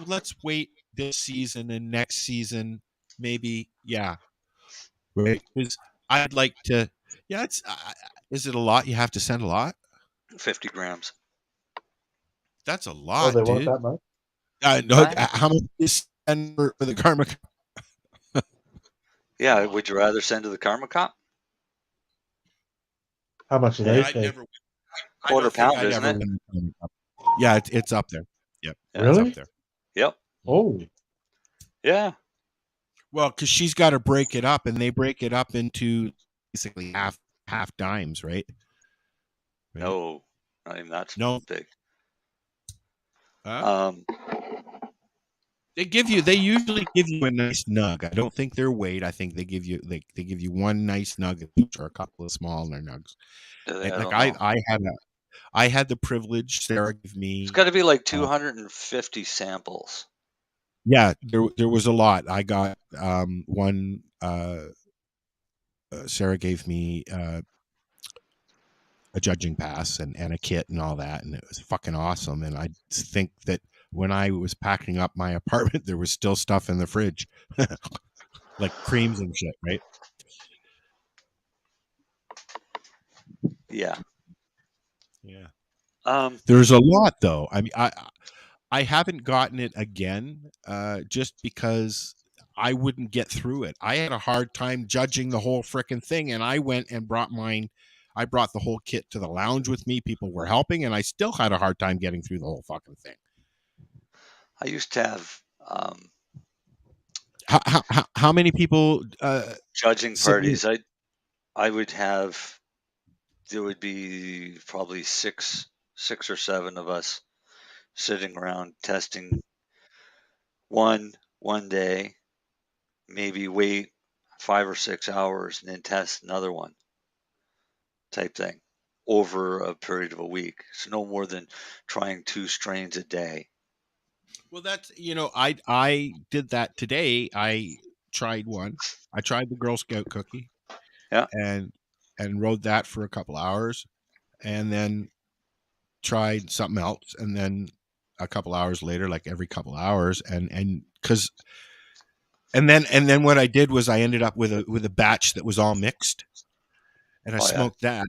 Let's wait this season and next season, maybe. Yeah, right. Because I'd like to. Yeah, it's. Is it a lot? You have to send a lot. 50 grams. That's a lot, they dude. want that much? No, how much is send for the Karma Cup? Yeah, would you rather send to the Karma Cup? How much do they take? Quarter pound, isn't it? Yeah, it's up there. Yep. Really? It's up there. Yep. Oh. Yeah. Well, because she's got to break it up, and they break it up into basically half dimes, right? No, not even that big. They usually give you a nice nug. I don't think they're weight. I think they give you one nice nug each or a couple of smaller nugs. I had the privilege. Sarah gave me. It's got to be like 250 samples. Yeah, there was a lot. I got one. Sarah gave me a judging pass and a kit and all that, and it was fucking awesome. And I think that when I was packing up my apartment, there was still stuff in the fridge, like creams and shit, right? Yeah. Yeah. There's a lot though. I mean, I haven't gotten it again, just because I wouldn't get through it. I had a hard time judging the whole frickin' thing, and I went and brought mine. I brought the whole kit to the lounge with me. People were helping, and I still had a hard time getting through the whole fucking thing. I used to have how many people judging parties? I would have. There would be probably six or seven of us sitting around testing one day, maybe wait 5 or 6 hours and then test another one, type thing, over a period of a week. So no more than trying 2 strains a day. Well, that's, I did that today. I tried one. I tried the Girl Scout cookie. Yeah. And rode that for a couple hours, and then tried something else, and then a couple hours later, like every couple hours, and then what I did was I ended up with a batch that was all mixed, and I smoked that.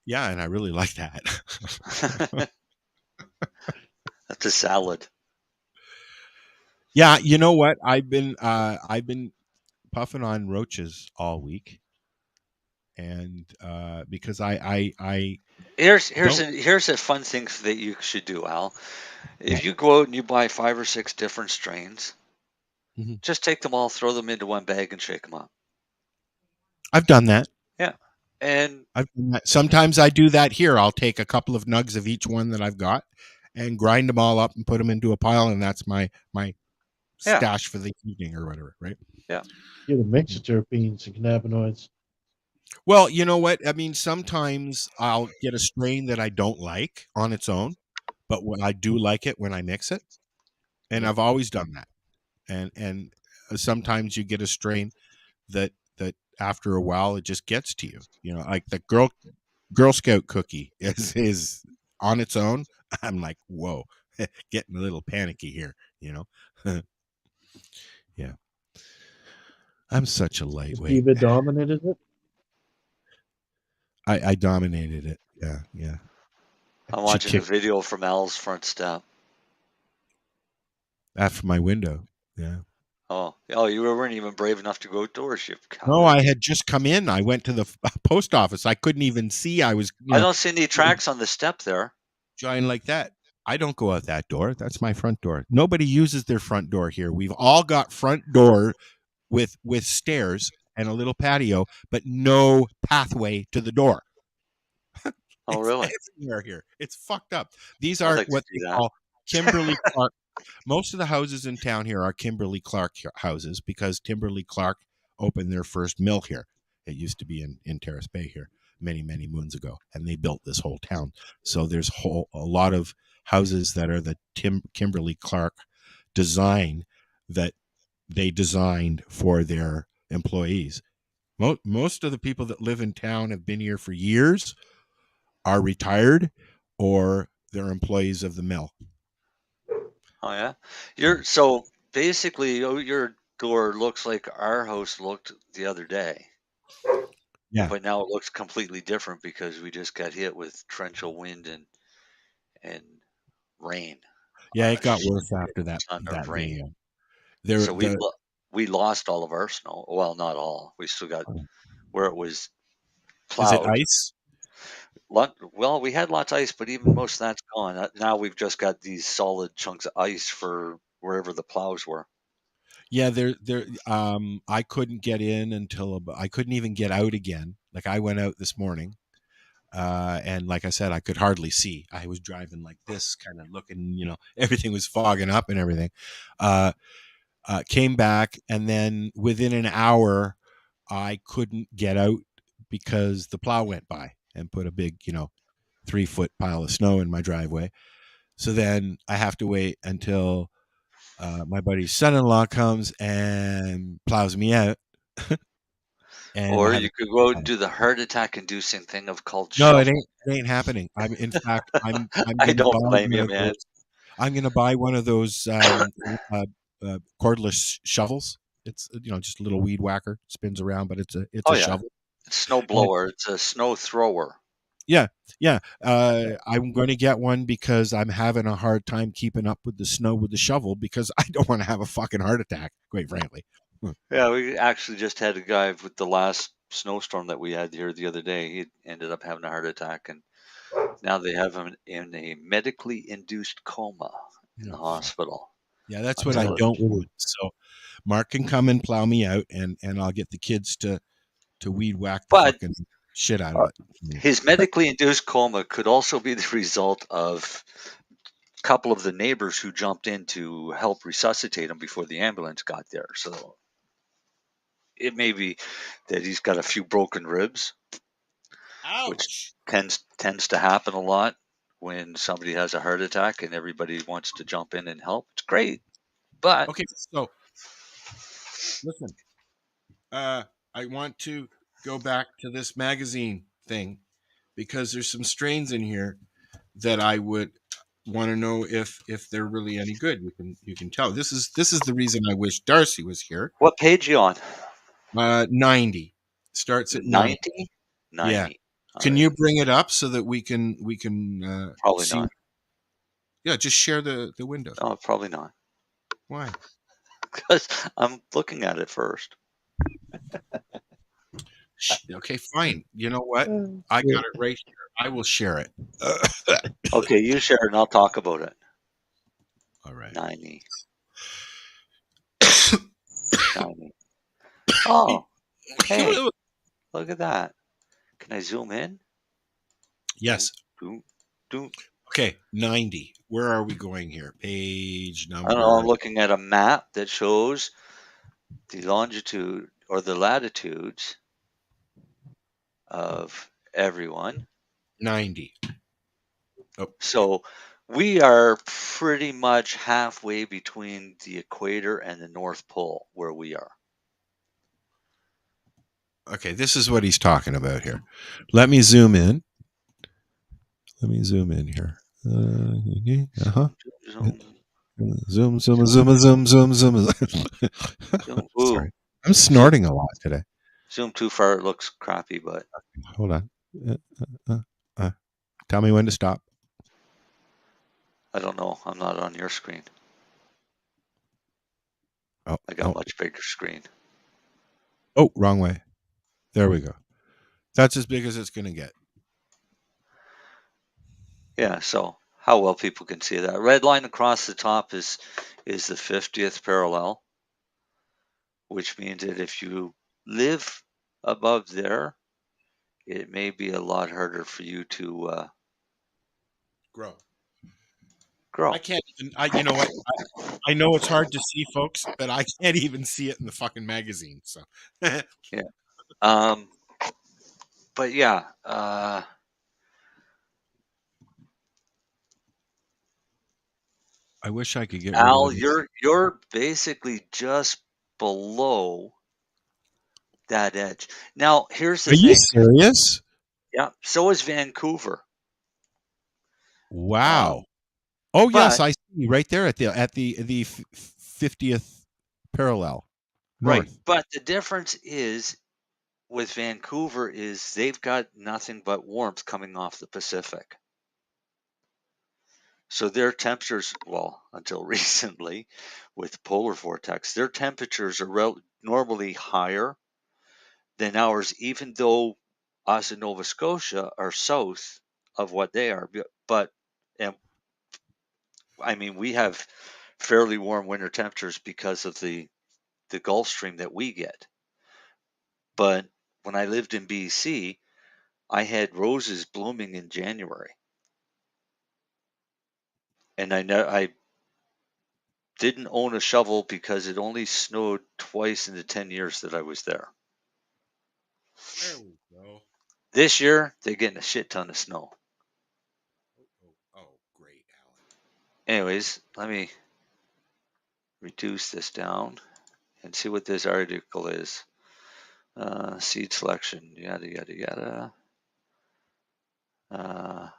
Yeah, and I really like that. That's a salad. Yeah, you know what? I've been puffing on roaches all week. and because I Here's don't. a fun thing that you should do, Al. If you go out and you buy 5 or 6 different strains, Mhm. just take them all, throw them into one bag, and shake them up. I've done that. Yeah, and I've done that. Sometimes I do that here. I'll take a couple of nugs of each one that I've got and grind them all up and put them into a pile, and that's my yeah, stash for the evening or whatever, right? yeah. Get a mix of terpenes and cannabinoids. Well, you know what? I mean, sometimes I'll get a strain that I don't like on its own, but when I do like it when I mix it, and I've always done that. And sometimes you get a strain that after a while it just gets to you. You know, like the Girl Scout cookie is on its own. I'm like, whoa, getting a little panicky here. You know, yeah. I'm such a lightweight. Sativa dominated it. I dominated it. Yeah. I'm watching a video from Al's front step. After my window. Yeah. Oh, you weren't even brave enough to go outdoors. No, I had just come in. I went to the post office. I couldn't even see. I was. I don't see any tracks on the step there. Giant like that. I don't go out that door. That's my front door. Nobody uses their front door here. We've all got front door with stairs and a little patio, but no pathway to the door. Oh, really? It's everywhere here. It's fucked up. These are what they call Kimberly Clark. Most of the houses in town here are Kimberly Clark houses because Kimberly Clark opened their first mill here. It used to be in Terrace Bay here many moons ago, and they built this whole town. So there's a lot of houses that are the Kimberly Clark design that they designed for their employees. Most of the people that live in town have been here for years, are retired, or they're employees of the mill. Oh yeah, so basically your door looks like our house looked the other day. Yeah, but now it looks completely different because we just got hit with torrential wind and rain. Yeah, it got worse after that rain. Day. So we lost all of our snow. Well, not all. We still got where it was plowed. Is it ice? Well, we had lots of ice, but even most of that's gone. Now we've just got these solid chunks of ice for wherever the plows were. Yeah, I couldn't get in until I couldn't even get out again. Like I went out this morning, and like I said, I could hardly see. I was driving like this, kind of looking, everything was fogging up and everything. Came back, and then within an hour, I couldn't get out because the plow went by and put a big, 3-foot pile of snow in my driveway. So then I have to wait until my buddy's son-in-law comes and plows me out. Or you could go out and do the heart attack-inducing thing of called No, it ain't happening. In fact, I'm I don't blame you, man. I'm going to buy one of those cordless shovels. It's just a little weed whacker, spins around, but it's a shovel. Snow blower. It's a snow thrower. Yeah. I'm going to get one because I'm having a hard time keeping up with the snow with the shovel because I don't want to have a fucking heart attack, quite frankly. Yeah, we actually just had a guy with the last snowstorm that we had here the other day. He ended up having a heart attack, and now they have him in a medically induced coma in the hospital. Yeah, that's what I don't want. So Mark can come and plow me out, and I'll get the kids to weed whack the fucking shit out of it. His medically induced coma could also be the result of a couple of the neighbors who jumped in to help resuscitate him before the ambulance got there. So it may be that he's got a few broken ribs. Ouch. Which tends to happen a lot when somebody has a heart attack and everybody wants to jump in and help. It's great, but okay. So listen, I want to go back to this magazine thing because there's some strains in here that I would want to know if they're really any good. You can tell. This is the reason I wish Darcy was here. What page are you on? 90 starts at 90. 90. Yeah. Can you bring it up so that we can probably see? Not. Yeah, just share the window. No, probably not. Why? Because I'm looking at it first. Okay, fine. You know what? I got it right here. I will share it. Okay, you share and I'll talk about it. All right. 90. 90. Oh, hey, look at that. Can I zoom in? Yes. Doom, doom. Okay, 90. Where are we going here? Page I don't know. I'm number. looking at a map that shows the longitude or the latitudes of everyone. 90. So we are pretty much halfway between the equator and the North Pole where we are. Okay, this is what he's talking about here. Let me zoom in. Let me zoom in here. Uh-huh. Zoom, zoom, zoom, zoom, zoom, zoom. Sorry. I'm snorting a lot today. Zoom too far, it looks crappy, but hold on. Tell me when to stop. I don't know. I'm not on your screen. Oh, I got a much bigger screen. Oh, wrong way. There we go. That's as big as it's going to get. Yeah, so how well people can see that. Red line across the top is the 50th parallel, which means that if you live above there, it may be a lot harder for you to grow. Grow. I can't even. You know what? I know it's hard to see, folks, but I can't even see it in the fucking magazine. So. Yeah. But yeah. I wish I could get Al, rid of this. you're basically just below that edge. Now, here's the thing. Are you serious? Yeah. So is Vancouver. Wow. Oh yes, I see right there at the 50th parallel. North. Right. But the difference is with Vancouver is they've got nothing but warmth coming off the Pacific. So their temperatures, well, until recently with polar vortex, their temperatures are normally higher than ours, even though us in Nova Scotia are south of what they are. But, I mean, we have fairly warm winter temperatures because of the Gulf Stream that we get. But when I lived in BC, I had roses blooming in January. And I didn't own a shovel because it only snowed twice in the 10 years that I was there. There we go. This year, they're getting a shit ton of snow. Oh, great, Alan. Anyways, let me reduce this down and see what this article is. Seed selection, yada, yada, yada.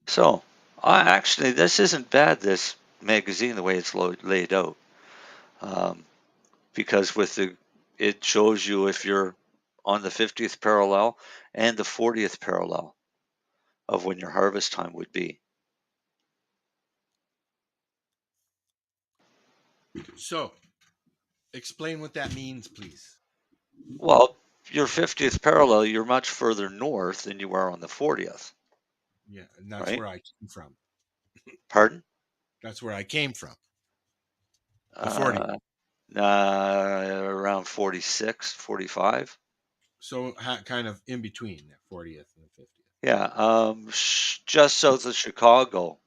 So, actually, this isn't bad, this magazine, the way it's laid out. Because it shows you if you're on the 50th parallel and the 40th parallel of when your harvest time would be. So, explain what that means, please. Well, your 50th parallel, you're much further north than you are on the 40th. Yeah, and that's where I came from. Pardon? That's where I came from. The 40. Around 46, 45. So kind of in between that 40th and the 50th. Yeah, just south of Chicago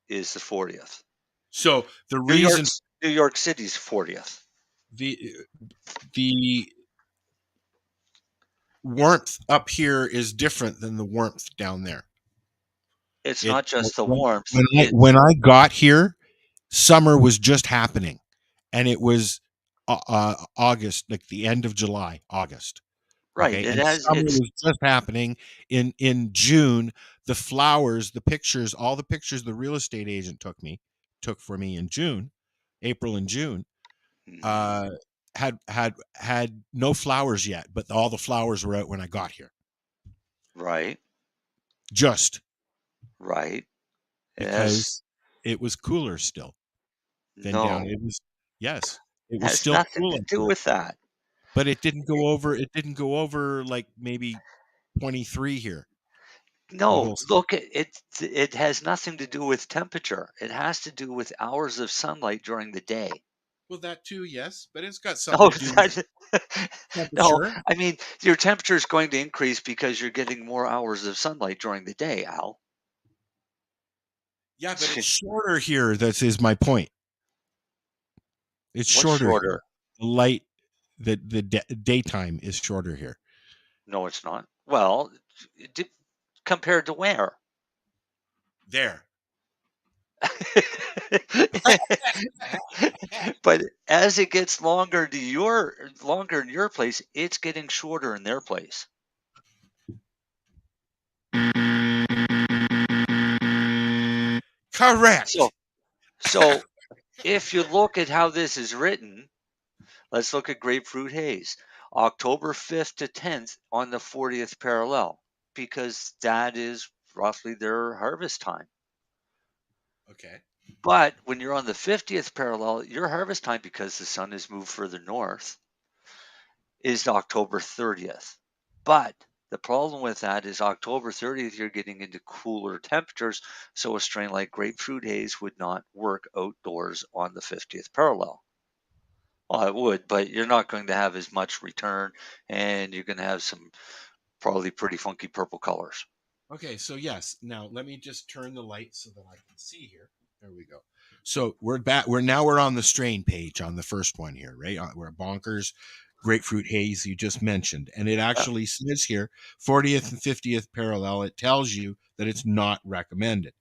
is the 40th. So the reason New York City's 40th. The warmth up here is different than the warmth down there. It's not just the warmth. When I got here, summer was just happening, and it was August, like the end of July, August. Right. Okay? Summer was just happening in June. The flowers, the pictures, all the pictures the real estate agent took for me in June, April and June, had no flowers yet, but all the flowers were out when I got here. Right. Just. Right. because it was cooler still than down. No, It was yes, it was has still nothing cool to up do here, with that. but it didn't go over. It didn't go over like maybe 23 here. The No, whole look, it has nothing to do with temperature. It has to do with hours of sunlight during the day. well, that too, yes, but it's got No, something to do with no, temperature. I mean, your temperature is going to increase because you're getting more hours of sunlight during the day, Al. Yeah, but it's shorter here. That is my point. It's What's shorter here. shorter? The light, the daytime is shorter here. No, it's not. Well, compared to where? There. But as it gets longer in your place, it's getting shorter in their place. Correct. So if you look at how this is written, let's look at grapefruit haze. October 5th to 10th on the 40th parallel, because that is roughly their harvest time. Okay. But when you're on the 50th parallel, your harvest time, because the sun has moved further north, is October 30th. But the problem with that is October 30th, you're getting into cooler temperatures, so a strain like grapefruit haze would not work outdoors on the 50th parallel. Well, it would, but you're not going to have as much return, and you're going to have some probably pretty funky purple colors. Okay, so yes. Now let me just turn the light so that I can see here. There we go. So we're back. We're on the strain page on the first one here, right? We're Bonkers grapefruit haze you just mentioned, and it actually says here 40th and 50th parallel. It tells you that it's not recommended,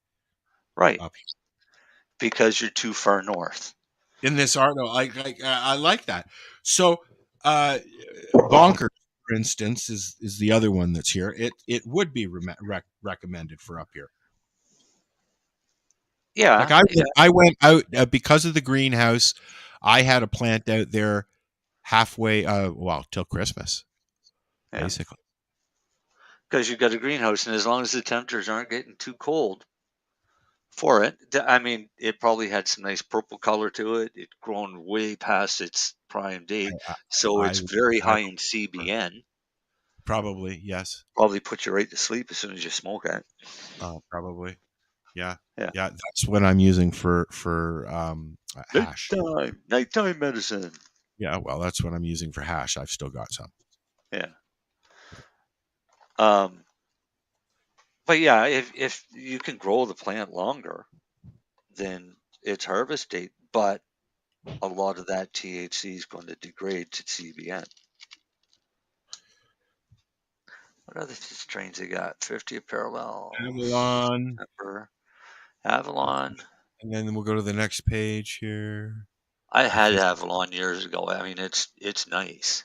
right? Up here. Because you're too far north. In this article, I like that. So, Bonkers, for instance, is the other one that's here. It would be recommended for up here. Yeah, like I went out because of the greenhouse. I had a plant out there halfway, till Christmas, basically. Because you've got a greenhouse, and as long as the temperatures aren't getting too cold for it, I mean, it probably had some nice purple color to it. It's grown way past its prime date, so it's very high in CBN. Probably, yes. Probably put you right to sleep as soon as you smoke it. Probably. Yeah. That's what I'm using for hash. Nighttime medicine. Yeah, well, that's what I'm using for hash. I've still got some. Yeah. But yeah, if you can grow the plant longer than its harvest date, but a lot of that THC is going to degrade to CBN. What other strains they got? 50 parallel. Avalon. And then we'll go to the next page here. I had Avalon years ago. I mean, it's nice.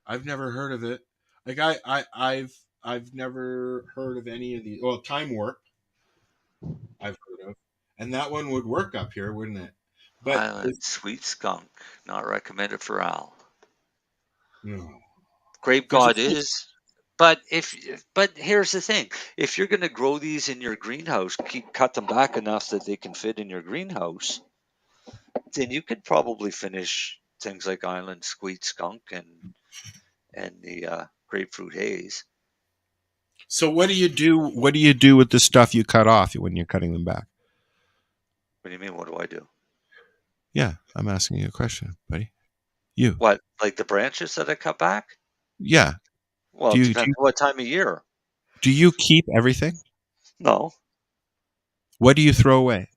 I've never heard of it. Like I've never heard of any of these. Well, Time Warp, I've heard of, and that one would work up here, wouldn't it? But Island Sweet Skunk, not recommended for Al. No. Grape God is, but here's the thing: if you're going to grow these in your greenhouse, cut them back enough that they can fit in your greenhouse, then you could probably finish things like Island Sweet Skunk and the grapefruit haze. So what do you do? What do you do with the stuff you cut off when you're cutting them back? What do you mean? What do I do? Yeah, I'm asking you a question, buddy. You. What, like the branches that I cut back? Yeah. Well, it depends on what time of year. Do you keep everything? No. What do you throw away?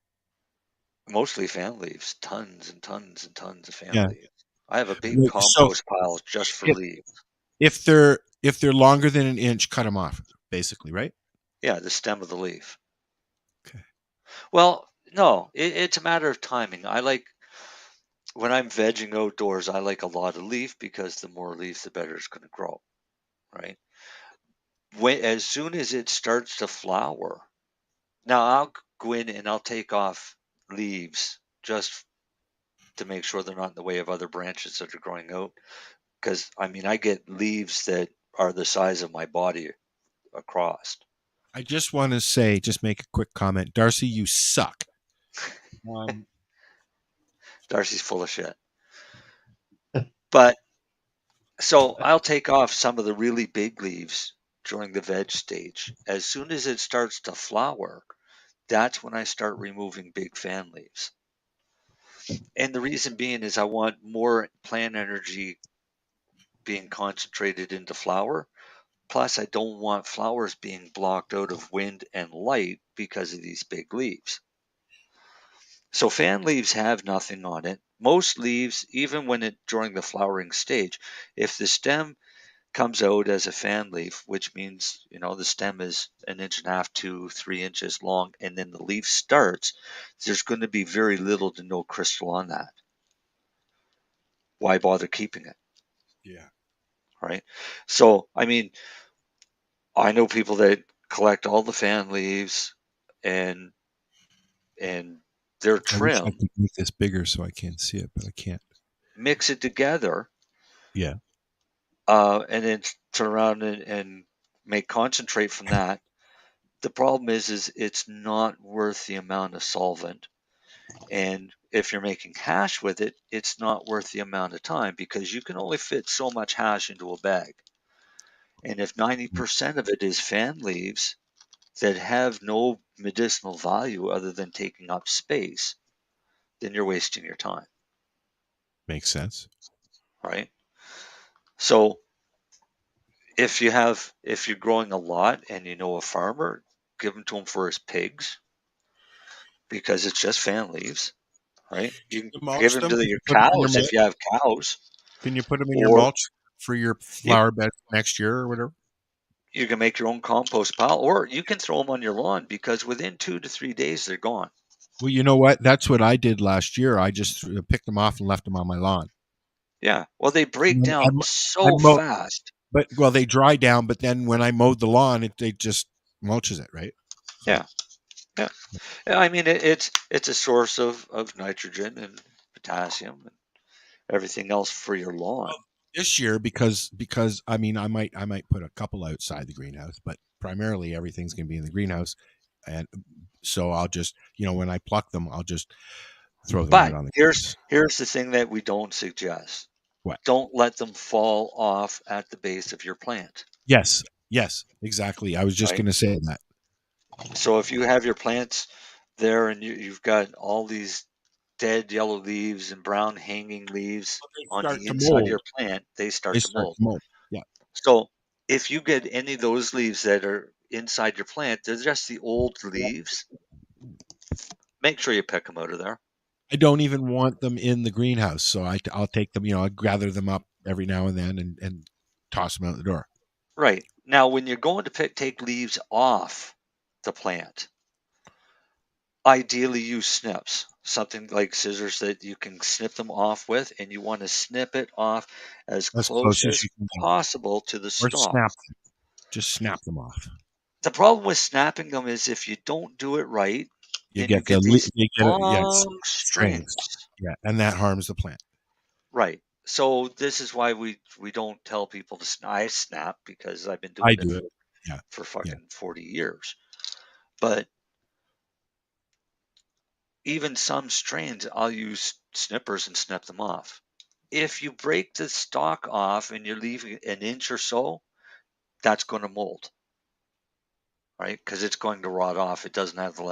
Mostly fan leaves. Tons and tons and tons of fan Yeah. leaves. I have a big compost pile just for leaves. If they're longer than an inch, cut them off, basically, right? Yeah, the stem of the leaf. Okay. Well, no, it's a matter of timing. I like, when I'm vegging outdoors, I like a lot of leaf because the more leaves, the better it's going to grow, right? As soon as it starts to flower, now I'll go in and I'll take off leaves just to make sure they're not in the way of other branches that are growing out. Because, I mean, I get leaves that are the size of my body across. I just want to say, just make a quick comment. Darcy, you suck. Darcy's full of shit. But so I'll take off some of the really big leaves during the veg stage. As soon as it starts to flower, that's when I start removing big fan leaves. And the reason being is I want more plant energy being concentrated into flower. Plus, I don't want flowers being blocked out of wind and light because of these big leaves. So fan leaves have nothing on it. Most leaves, even when during the flowering stage, if the stem comes out as a fan leaf, which means, the stem is 1.5 inches to 3 inches long, and then the leaf starts, there's going to be very little to no crystal on that. Why bother keeping it? Yeah. Right? So, I mean, I know people that collect all the fan leaves and their I wish I trim, could make this bigger so I can see it, but I can't. mix it together, Yeah. and then turn around and make concentrate from that. The problem is it's not worth the amount of solvent. And if you're making hash with it, it's not worth the amount of time because you can only fit so much hash into a bag. And if 90% of it is fan leaves that have no medicinal value other than taking up space, then you're wasting your time, Makes sense. right? So if you're growing a lot and you know a farmer, give them to him for his pigs because it's just fan leaves, right? You can mulch give them them? to Can your you put 'em in your cows mulch? if you have cows, Can you put them in your or mulch for your flower bed next year or whatever? you can make your own compost pile, or you can throw them on your lawn because within 2 to 3 days they're gone. Well, you know what? That's what I did last year. I just picked them off and left them on my lawn. Yeah, well, they break And down so fast. But they dry down. But then when I mowed the lawn, they just mulches it, right? So, Yeah. I mean, it's a source of nitrogen and potassium and everything else for your lawn. This year, because I mean, I might put a couple outside the greenhouse, but primarily everything's going to be in the greenhouse, and so I'll just when I pluck them, I'll just throw them But right on the here's the thing that we don't suggest. What? Don't let them fall off at the base of your plant. Yes, exactly. I was just going to say that. So if you have your plants there and you've got all these dead yellow leaves and brown hanging leaves on the inside of your plant, they start to mold. Yeah. So if you get any of those leaves that are inside your plant, they're just the old leaves. Make sure you pick them out of there. I don't even want them in the greenhouse, so I'll take them. I gather them up every now and then and toss them out the door. Right. Now, when you're going to take leaves off the plant, ideally use snips, something like scissors that you can snip them off with, and you want to snip it off as close as possible to the stalk. Or snap them. Just snap them off. The problem with snapping them is if you don't do it right, you get these long strings. Yeah, and that harms the plant. Right. So this is why we don't tell people to snap. I snap because I've been doing it for fucking 40 years. But even some strains, I'll use snippers and snip them off. If you break the stalk off and you're leaving 1 inch or so, that's going to mold, right? Because it's going to rot off. It doesn't have the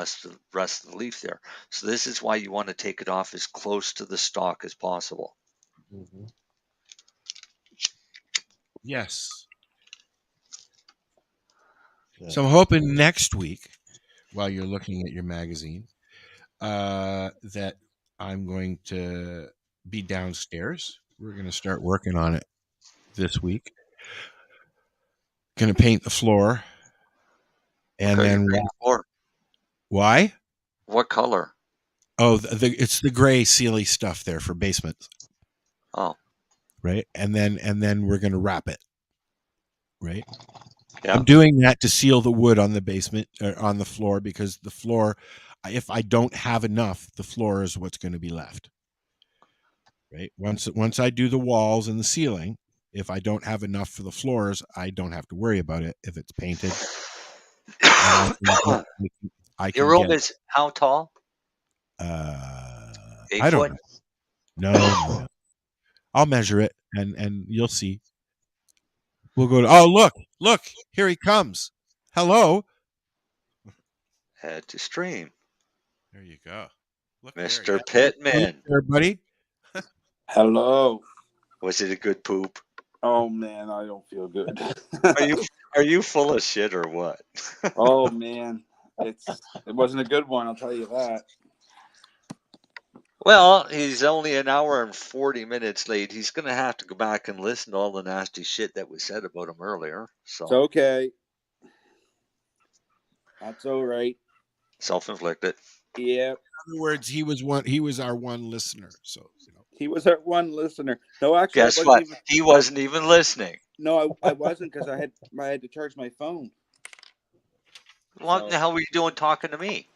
rest of the leaf there. So this is why you want to take it off as close to the stalk as possible. Mm-hmm. Yes. So I'm hoping next week, while you're looking at your magazine, that I'm going to be downstairs. We're going to start working on it this week. Going to paint the floor, and then floor. Why? What color? Oh, it's the gray sealy stuff there for basements. Oh, right. And then we're going to wrap it. Right. Yeah. I'm doing that to seal the wood on the basement on the floor because the floor, if I don't have enough, the floor is what's going to be left. Right. Once I do the walls and the ceiling, if I don't have enough for the floors, I don't have to worry about it if it's painted. and I Your can room get. is how tall? I 8 don't foot? know. No. I'll measure it, and you'll see. We'll go to. Oh, look! Here he comes. Hello. Head to stream. There you go. Look there. Mr. Yeah. Pittman. There, buddy. Hello. Was it a good poop? Oh man, I don't feel good. Are you full of shit or what? Oh man, it wasn't a good one. I'll tell you that. Well, he's only an hour and 40 minutes late. He's going to have to go back and listen to all the nasty shit that was said about him earlier. So It's okay. That's all right. Self-inflicted. Yeah. In other words, he was our one listener. So he was our one listener. No, actually, guess what? He wasn't even listening. No, I wasn't because I had to charge my phone. What the hell were you doing talking to me?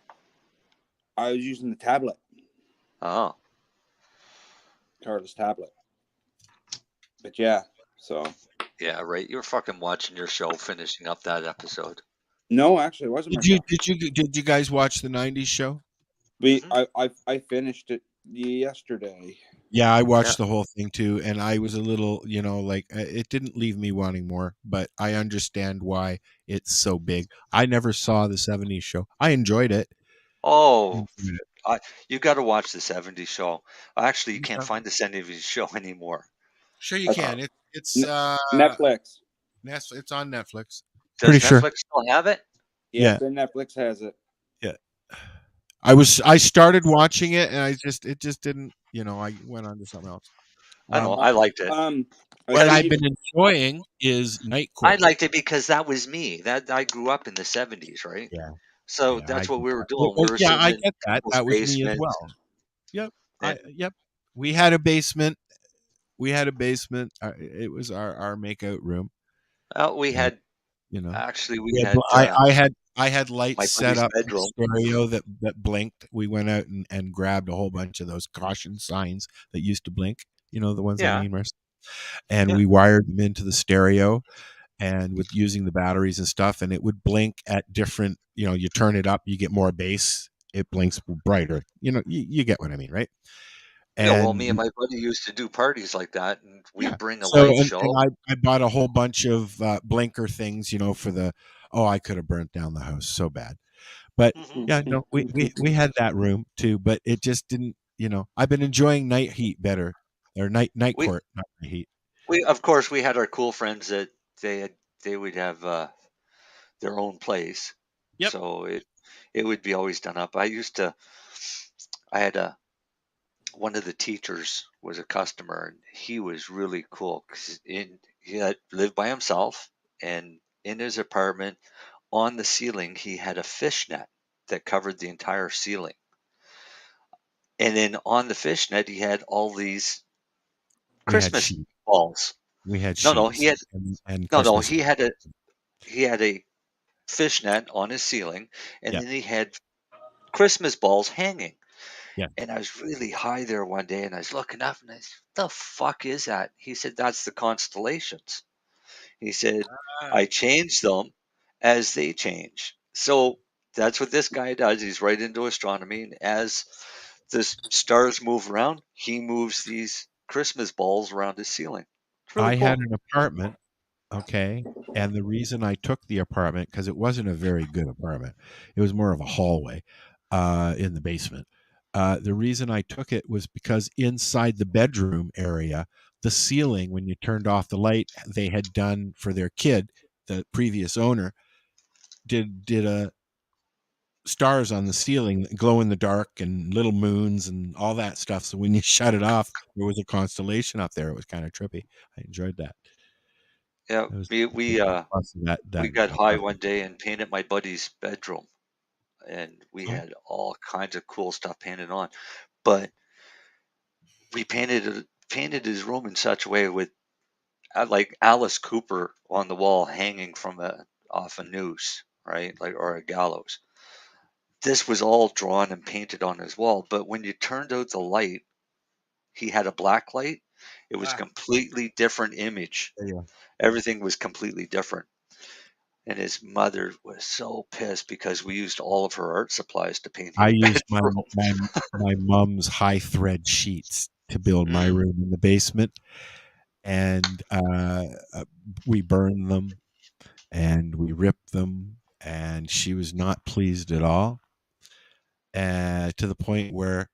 I was using the tablet. Oh. Carla's tablet. But yeah, so. Yeah, right. You were fucking watching your show, finishing up that episode. No, actually, it wasn't. Did you guys watch the '90s show? I finished it yesterday. Yeah, I watched the whole thing too, and I was a little, like it didn't leave me wanting more, but I understand why it's so big. I never saw the '70s show. I enjoyed it. Oh, you got to watch the '70s show. Actually, you can't find the '70s show anymore. Sure, you can. It's Netflix. It's on Netflix. Does Pretty Netflix sure. still have it? Yeah, Netflix has it. Yeah. I started watching it, and it just didn't. I went on to something else. I know. I liked it. What I've been enjoying is Night Court. I liked it because that was me. That I grew up in the '70s, right? Yeah. So that's what we were doing. We were I get that. That was me as well. Yep. Yep. We had a basement. It was our makeout room. We had. Actually, we had. I had lights set up in the stereo that blinked. We went out and grabbed a whole bunch of those caution signs that used to blink. The ones that Amherst. And we wired them into the stereo, and with using the batteries and stuff, and it would blink at different. You turn it up, you get more bass. It blinks brighter. You get what I mean, right? And me and my buddy used to do parties like that, and we'd bring a light show. And I bought a whole bunch of blinker things, for the. Oh, I could have burnt down the house so bad, but we had that room too, but it just didn't. I've been enjoying Night Heat better, or Night Court, not Night Heat. Of course, we had our cool friends that they would have their own place. Yep. So it would be always done up. I had one of the teachers was a customer, and he was really cool because he had lived by himself, and in his apartment on the ceiling he had a fishnet that covered the entire ceiling, and then on the fishnet he had all these Christmas balls. We had he had a fishnet on his ceiling, and then he had Christmas balls hanging. Yeah. And I was really high there one day, and I was looking up, and I said, "The fuck is that?" He said, "That's the constellations." He said, "I change them as they change." So that's what this guy does. He's right into astronomy, and as the stars move around, he moves these Christmas balls around his ceiling. I had an apartment, okay, and the reason I took the apartment, because it wasn't a very good apartment, it was more of a hallway in the basement. The reason I took it was because inside the bedroom area, the ceiling, when you turned off the light, they had done for their kid, the previous owner, did a stars on the ceiling, glow in the dark, and little moons and all that stuff. So when you shut it off, there was a constellation up there. It was kind of trippy. I enjoyed that. Yeah, we got high one day and painted my buddy's bedroom, and we had all kinds of cool stuff painted on, but we painted his room in such a way with like Alice Cooper on the wall hanging from off a noose, right, or a gallows. This was all drawn and painted on his wall, but when you turned out the light, he had a black light. It was a completely different image. Yeah. Everything was completely different. And his mother was so pissed because we used all of her art supplies to paint I his used bedroom. my mom's high thread sheets to build my room in the basement, and we burned them and we ripped them, and she was not pleased at all, to the point where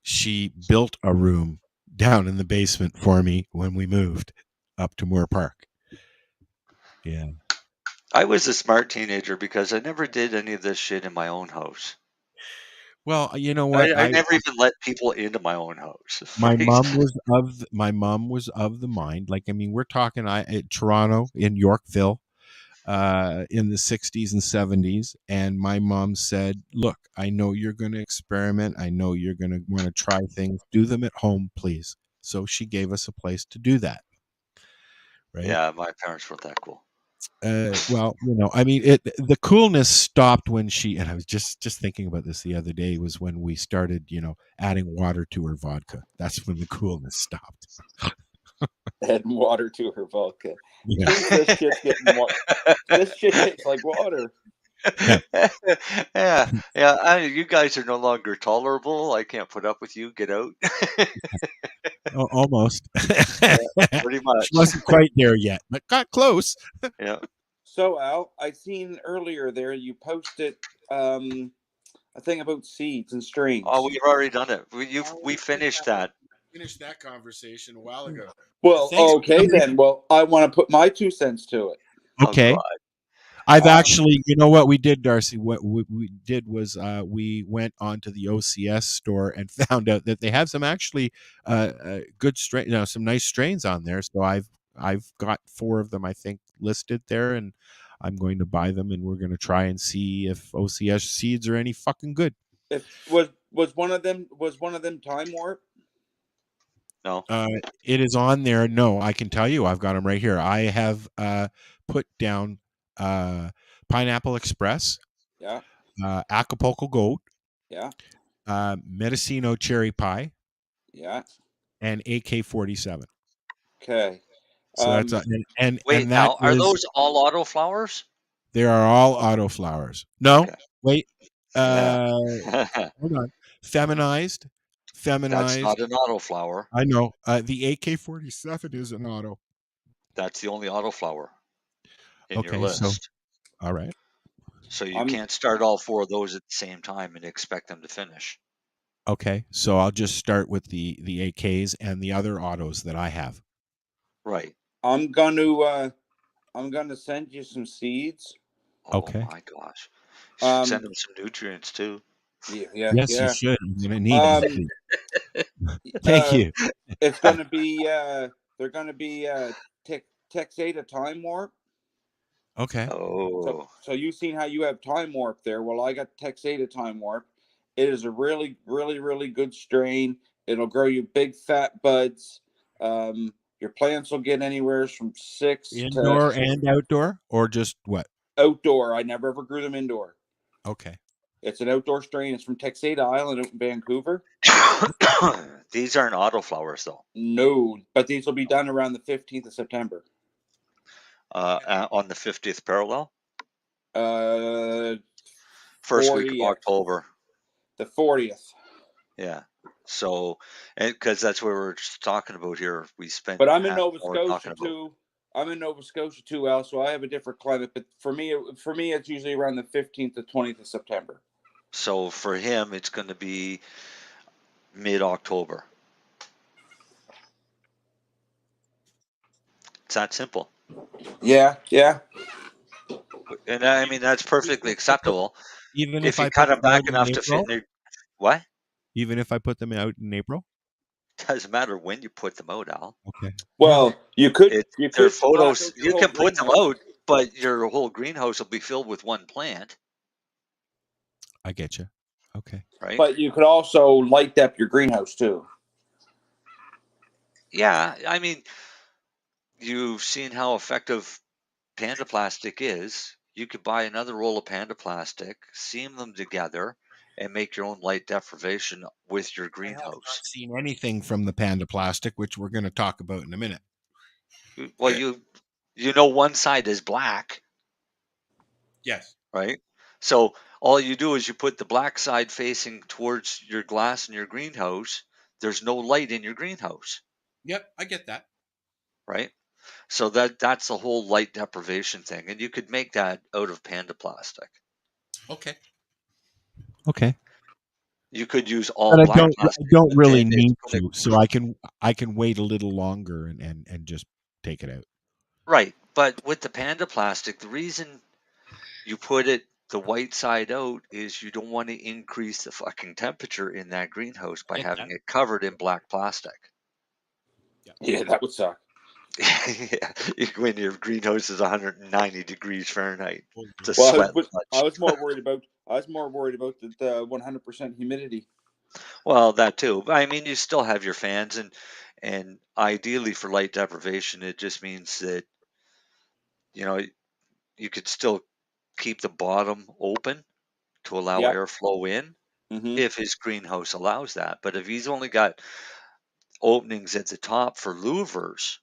she built a room down in the basement for me when we moved up to Moore Park. Yeah. I was a smart teenager because I never did any of this shit in my own house. Well, you know what? I never even let people into my own house. My mom was of the mind. Like, I mean, we're talking Toronto, in Yorkville, in the 60s and 70s, and my mom said, "Look, I know you're going to experiment. I know you're going to want to try things. Do them at home, please." So she gave us a place to do that. Right? Yeah, my parents weren't that cool. Well, you know, I mean, the coolness stopped when she, and I was just thinking about this the other day, was when we started, you know, adding water to her vodka. That's when the coolness stopped. Adding water to her vodka. Yeah. This shit's getting water. This shit tastes like water. Yeah. You guys are no longer tolerable. I can't put up with you. Get out. Almost. Pretty much. She wasn't quite there yet, but got close. Yeah. So, Al, I seen earlier there you posted a thing about seeds and strains. Oh, we've already done it. We finished that. Finished that conversation a while ago. Well, okay then. Well, I want to put my 2 cents to it. Okay. I've actually, you know what we did, Darcy? What we did was we went onto the OCS store and found out that they have some actually good strain, some nice strains on there. So I've got 4 of them, I think, listed there, and I'm going to buy them, and we're going to try and see if OCS seeds are any fucking good. Was one of them Time Warp? No. It is on there. No, I can tell you, I've got them right here. I have put down Pineapple Express, yeah, Acapulco Gold, yeah, Mendocino Cherry Pie, yeah, and AK-47. Okay. So that's and wait, and that now are those all auto flowers? They are all auto flowers. No, Okay. wait. Hold on. Feminized. That's not an auto flower. I know. The AK-47 is an auto. That's the only auto flower in your Okay, list. so all right. So you can't start all 4 of those at the same time and expect them to finish. Okay, so I'll just start with the AKs and the other autos that I have. Right. I'm gonna send you some seeds. Okay. Oh my gosh. You should send them some nutrients too. Yeah. Yes, you should. I'm gonna need them. Thank you. It's gonna be they're gonna be Texada Time Warp. Okay. Oh. So you've seen how you have Time Warp there. Well, I got Texada Time Warp. It is a really, really, really good strain. It'll grow you big fat buds. Your plants will get anywhere from 6 indoor and outdoor, or just what? Outdoor. I never ever grew them indoor. Okay. It's an outdoor strain. It's from Texada Island out in Vancouver. These aren't auto flowers though. No, but these will be done around the 15th of September. On the 50th parallel? First 40th. week of October. The 40th. Yeah. So, because that's what we're just talking about here. We spent. But I'm in Nova Scotia too. I'm in Nova Scotia too, Al. So I have a different climate. But for me, it's usually around the 15th to 20th of September. So for him, it's going to be mid-October. It's that simple. Yeah. And I mean, that's perfectly acceptable. Even if you cut them back enough to fit in there. What? Even if I put them out in April? Doesn't matter when you put them out, Al. Okay. Well, you could. Their photos. You can put them out, but your whole greenhouse will be filled with one plant. I get you. Okay. Right. But you could also light up your greenhouse too. Yeah, I mean, you've seen how effective Panda Plastic is. You could buy another roll of Panda Plastic, seam them together, and make your own light deprivation with your greenhouse. I have not seen anything from the Panda Plastic, which we're going to talk about in a minute. Well, you know one side is black. Yes. right? So all you do is you put the black side facing towards your glass in your greenhouse. There's no light in your greenhouse, Yep, I get that. right? So that's the whole light deprivation thing, and you could make that out of Panda plastic. Okay. Okay. You could use all But I black don't plastic. don't really Panda is need gonna- to, so I can wait a little longer and just take it out. Right, but with the Panda plastic, the reason you put it the white side out is you don't want to increase the fucking temperature in that greenhouse by Get having that. it covered in black plastic. Yeah, that would suck. Yeah, when your greenhouse is 190 degrees Fahrenheit, it's a Well, sweat I lodge. was more worried about the 100% humidity. Well, that too. But I mean, you still have your fans, and ideally for light deprivation, it just means that you know you could still keep the bottom open to allow Yep. airflow in Mm-hmm. if his greenhouse allows that. But if he's only got openings at the top for louvers,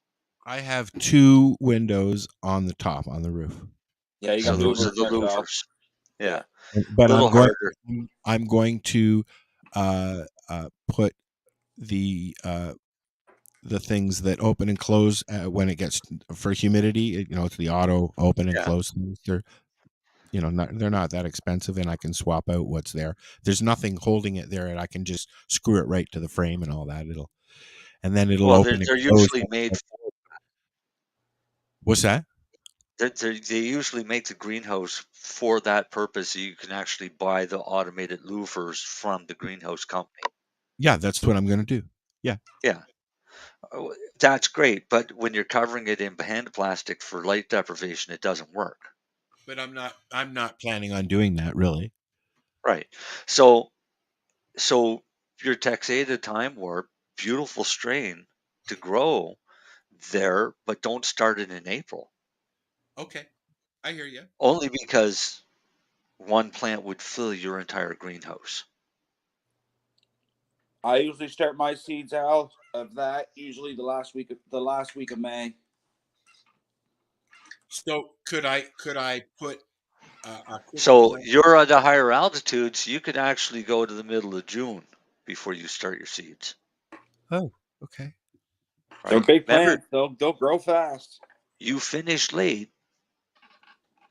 I have 2 windows on the top on the roof. Yeah, you so got those are louvers the as well. louvers. Yeah, But little harder. I'm going to put the things that open and close when it gets for humidity. You know, it's the auto open and Yeah. close things. They're they're not that expensive, and I can swap out what's there. There's nothing holding it there, and I can just screw it right to the frame and all that. It'll Well, open they're and close. usually made for What's that? they usually make the greenhouse for that purpose. So you can actually buy the automated louvers from the greenhouse company. Yeah, that's what I'm going to do. Yeah. Yeah. Oh, that's great, but when you're covering it in Panda plastic for light deprivation, it doesn't work. But I'm not planning on doing that really. Right. So your Texada Time Warp, beautiful strain to grow there, but don't start it in April. Okay. I hear you. Only because one plant would fill your entire greenhouse. I usually start my seeds out of that usually the last week of May. So could I put So you're at the higher altitudes, you could actually go to the middle of June before you start your seeds. Oh, okay. They're Right? big Remember, plants. They'll grow fast. you finish late.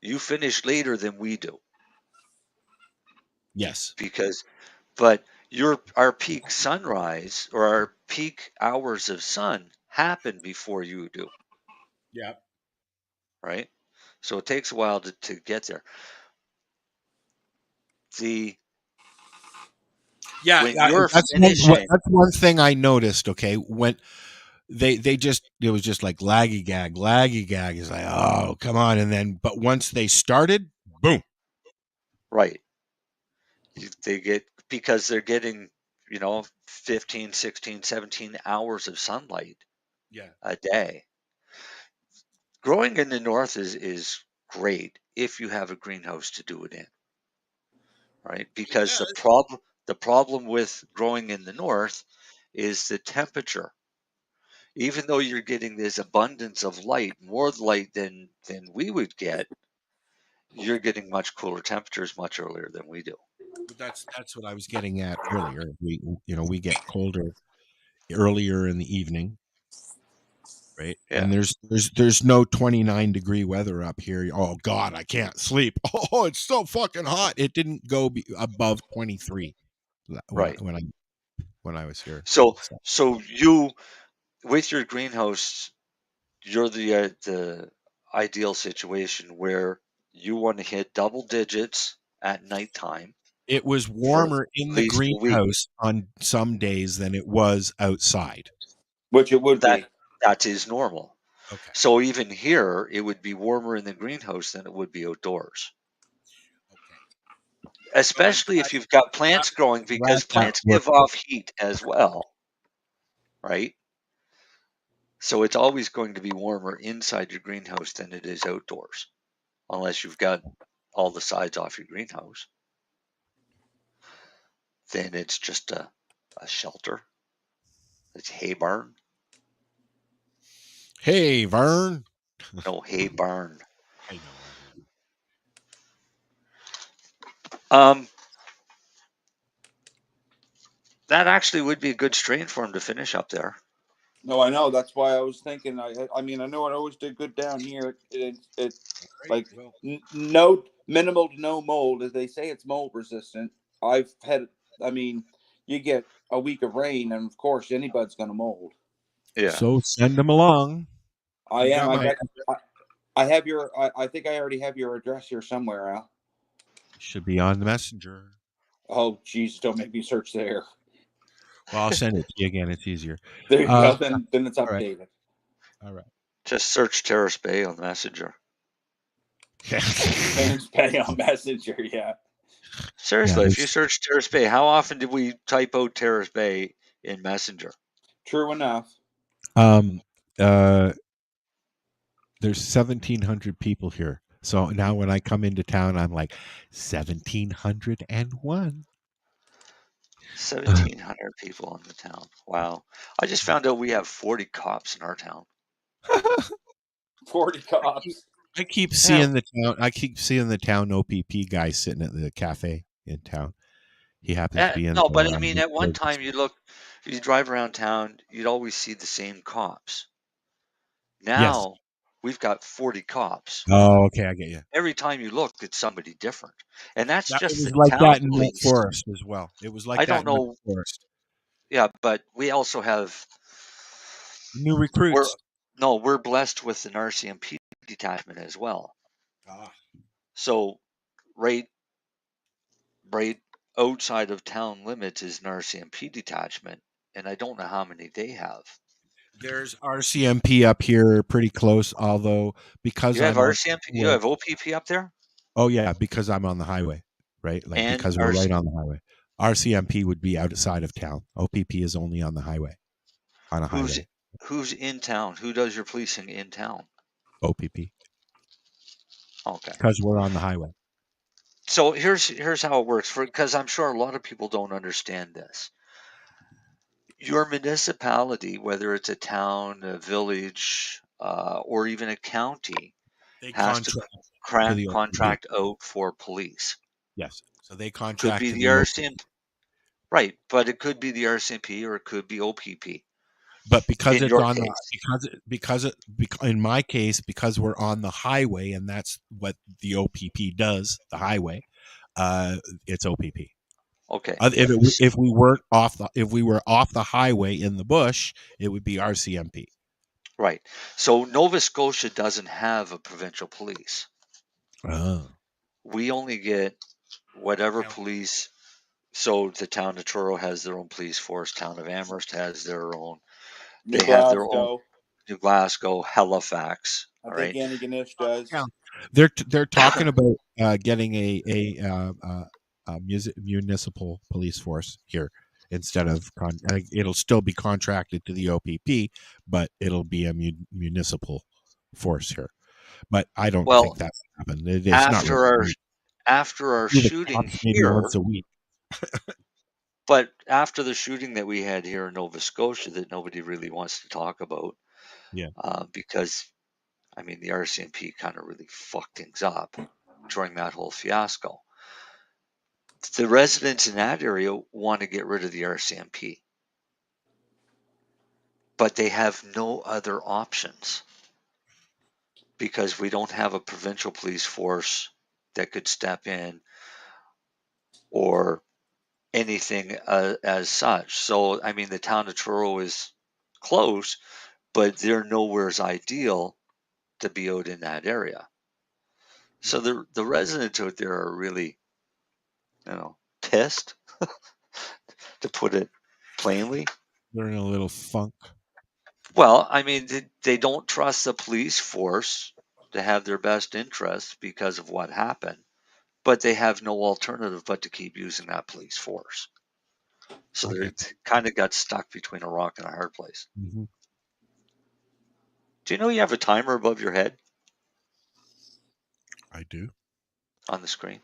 You finish later than we do Yes. but our peak sunrise or our peak hours of sun happen before you do, Yeah. right? So it takes a while to get there. When you're finishing, that's one thing I noticed. Okay, when they just it was just like laggy gag is like, oh, come on, and then but once they started, boom. right? They get because they're getting 15, 16, 17 hours of sunlight a day. Growing in the north is great if you have a greenhouse to do it in, right? Because the problem with growing in the north is the temperature. Even though you're getting this abundance of light, more light than we would get, you're getting much cooler temperatures much earlier than we do. That's what I was getting at earlier. We get colder earlier in the evening, right? Yeah. And there's no 29-degree weather up here. Oh God, I can't sleep. Oh, it's so fucking hot. It didn't go above 23 Right. when I was here. So you with your greenhouse, you're the ideal situation where you want to hit double digits at nighttime. It was warmer in the greenhouse on some days than it was outside. Which it would be. That is normal. Okay. So even here, it would be warmer in the greenhouse than it would be outdoors. Okay. Especially if you've got plants growing, because plants give off heat as well, right? So it's always going to be warmer inside your greenhouse than it is outdoors, unless you've got all the sides off your greenhouse. Then it's just a shelter. It's hay barn. Hey, Vern. No, hay barn. I know. That actually would be a good strain for him to finish up there. No, I know. That's why I was thinking. I mean, I know it always did good down here. It like no minimal to no mold, as they say. It's mold resistant. I've had. I mean, you get a week of rain, and of course, anybody's going to mold. Yeah. So send them along. I am. I have your. I think I already have your address here somewhere, Al. Should be on the messenger. Oh, Jesus! Don't make me search there. Well, I'll send it to you again. It's easier. There you go. Then it's updated. All right. Just search Terrace Bay on Messenger. Terrace Bay on Messenger, yeah. Seriously, if you search Terrace Bay, how often did we type out Terrace Bay in Messenger? True enough. There's 1,700 people here. So now when I come into town, I'm like 1,701. 1,700 people in the town. Wow. I just found out we have 40 cops in our town. 40 cops. I keep seeing the town. I keep seeing the town OPP guy sitting at the cafe in town. He happens to be in. No, but I mean, at one time you drive around town, you'd always see the same cops. Now we've got 40 cops. Oh, okay, I get you. Every time you look, it's somebody different, and that's just the like town that in police. Forest as well. It was like I that don't know. in Forest. Yeah, but we also have new recruits. We're blessed with an RCMP detachment as well. So right outside of town limits is an RCMP detachment, and I don't know how many they have. There's RCMP up here pretty close, although because you have RCMP, you have OPP up there? Oh yeah, because I'm on the highway, right? Like and because we're right on the highway. RCMP would be outside of town. OPP is only on the highway. On a highway. Who's in town? Who does your policing in town? OPP. Okay. Because we're on the highway. So here's how it works, because I'm sure a lot of people don't understand this. Your municipality, whether it's a town, a village, or even a county, has to contract out for police. Yes. So they contract. Could be the RCMP. Right, but it could be the RCMP or it could be OPP. But because it's on in my case, because we're on the highway, and that's what the OPP does, the highway, it's OPP. Okay. If we were off the highway in the bush, it would be RCMP. Right. So Nova Scotia doesn't have a provincial police. Oh. We only get whatever police. So the town of Truro has their own police force. Town of Amherst has their own. They have their own. New Glasgow, Halifax. All right. Antigonish does. They're talking about getting a municipal police force here instead of it'll still be contracted to the OPP, but it'll be a municipal force here. But I don't think that's happened. It's after our shooting here, once a week. But after the shooting that we had here in Nova Scotia that nobody really wants to talk about, because, I mean, the RCMP kind of really fucked things up during that whole fiasco. The residents in that area want to get rid of the RCMP, but they have no other options because we don't have a provincial police force that could step in or anything as such. So, I mean, the town of Truro is close, but they're nowhere as ideal to be out in that area. So the residents out there are really, pissed, to put it plainly. They're in a little funk. Well, I mean, they don't trust the police force to have their best interests because of what happened. But they have no alternative but to keep using that police force. So they kind of got stuck between a rock and a hard place. Mm-hmm. Do you know you have a timer above your head? I do. On the screen.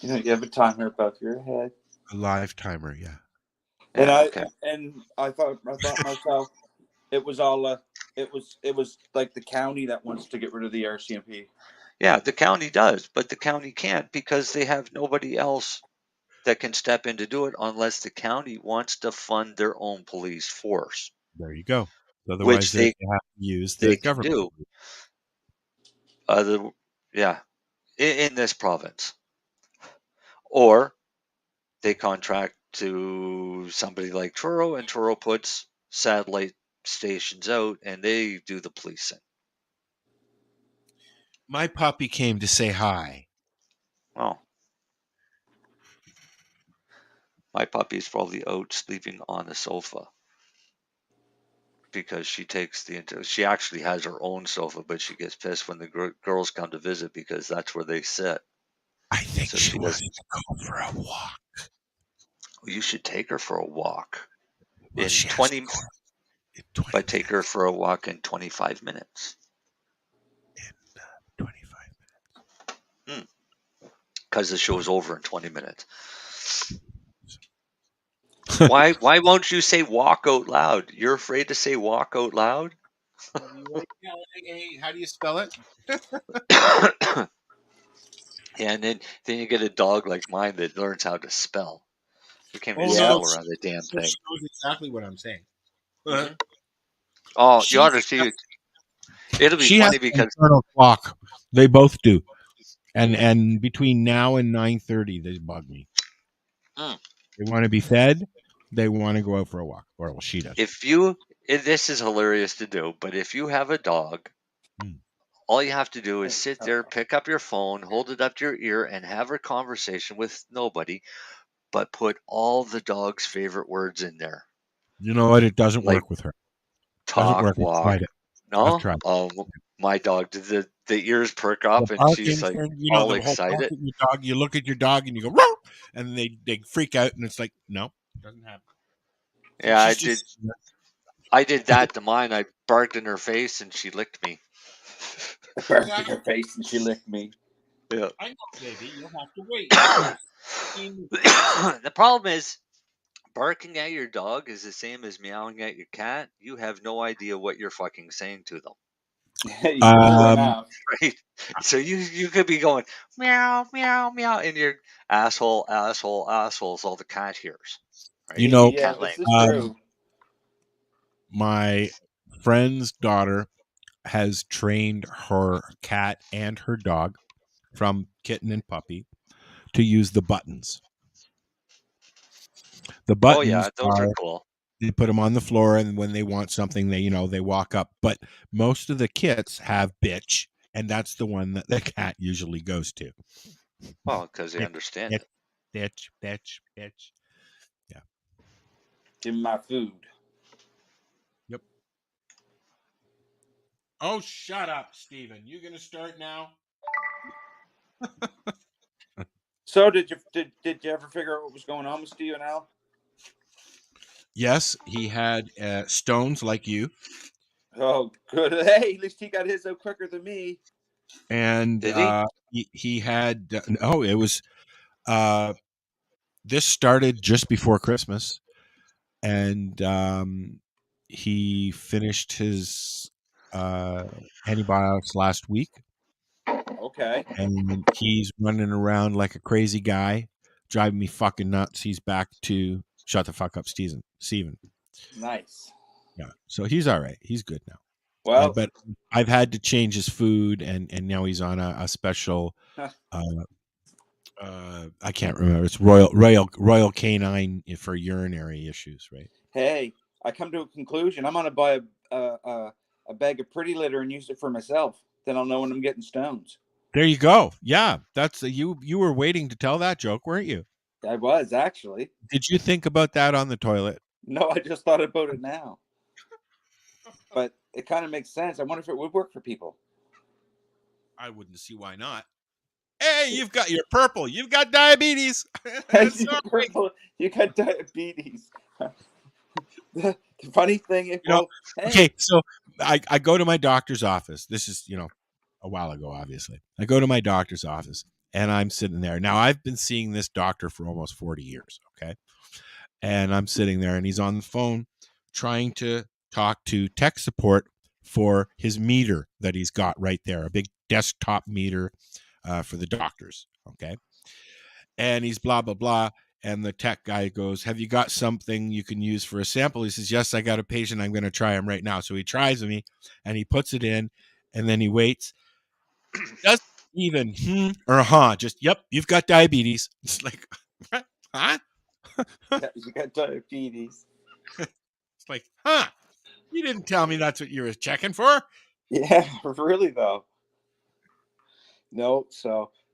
You have a timer above your head. A live timer, yeah. And I thought myself, it was all it was like the county that wants to get rid of the RCMP. Yeah, the county does, but the county can't because they have nobody else that can step in to do it unless the county wants to fund their own police force, There you go. Otherwise, which they have to use the they can government. do. In this province, or they contract to somebody like Truro, and Truro puts satellite stations out, and they do the policing. My puppy came to say hi. Oh. My puppy's probably out sleeping on a sofa because she actually has her own sofa, but she gets pissed when the girls come to visit because that's where they sit. I think she wants to go for a walk. You should take her for a walk. Well, in 20 but take her for a walk in 25 minutes. In 25 minutes. Because the show's over in 20 minutes. Why won't you say walk out loud? You're afraid to say walk out loud? How do you spell it? And then you get a dog like mine that learns how to spell. You can't even Oh, spell no. around the damn She thing. knows exactly what I'm saying. Oh, you ought to see it. It'll be She funny has because an internal clock. They both do. And between now and 9:30, they bug me. They want to be fed. They want to go out for a walk. Or well, she does. This is hilarious to do, but if you have a dog, all you have to do is sit there, pick up your phone, hold it up to your ear, and have a conversation with nobody, but put all the dog's favorite words in there. You know what? It doesn't Like work with her. Talk, Doesn't work. walk. I've tried it. No? I've tried. My dog, the ears perk up, The and she's barking like thing, you know, all the whole excited. barking your dog. You look at your dog and you go, "Row!" And they freak out, and it's like, no, doesn't happen. Yeah, She's I did that to mine. I barked in her face, and she licked me. I barked in her face, and she licked me. Yeah. I know, baby. You'll have to wait. The problem is, barking at your dog is the same as meowing at your cat. You have no idea what you're fucking saying to them. Right? So you could be going meow, meow, meow, and your asshole, asshole, assholes, all the cat hears. Right? You know, Yeah, this is true. My friend's daughter has trained her cat and her dog from kitten and puppy to use the buttons. The buttons Oh yeah, those are cool. They put them on the floor, and when they want something, they walk up. But most of the kits have bitch, and that's the one that the cat usually goes to. Well, because they understand it. Bitch, bitch, bitch. Yeah. Give me my food. Yep. Oh, shut up, Steven. You gonna start now? So did you ever figure out what was going on with Steven Al? Yes, he had stones like you. Oh, good. Hey, at least he got his out quicker than me. And Did he had it was this started just before Christmas, and he finished his antibiotics last week. Okay. And he's running around like a crazy guy, driving me fucking nuts. He's back to shut the fuck up, Steven. Nice. Yeah, so he's all right. He's good now. Well, but I've had to change his food, and now he's on a special. I can't remember. It's Royal Canine for urinary issues, right? hey, I come to a conclusion. I'm gonna buy a bag of Pretty Litter and use it for myself. Then I'll know when I'm getting stones. There you go. Yeah, that's you were waiting to tell that joke, weren't you? I was actually. Did you think about that on the toilet? No, I just thought about it now. But it kind of makes sense. I wonder if it would work for people. I wouldn't see why not. Hey, you've got your purple. You've got diabetes. Hey, you got diabetes. The funny thing, okay, so I go to my doctor's office. This is, a while ago, obviously. I go to my doctor's office, and I'm sitting there. Now, I've been seeing this doctor for almost 40 years, okay? And I'm sitting there, and he's on the phone trying to talk to tech support for his meter that he's got right there, a big desktop meter for the doctors. Okay. And he's blah, blah, blah. And the tech guy goes, have you got something you can use for a sample? He says, yes, I got a patient. I'm going to try him right now. So he tries me and he puts it in and then he waits. Doesn't even or just, yep, you've got diabetes. It's like, what? Huh? You got diabetes. It's like, you didn't tell me that's what you were checking for. Yeah, really though. No,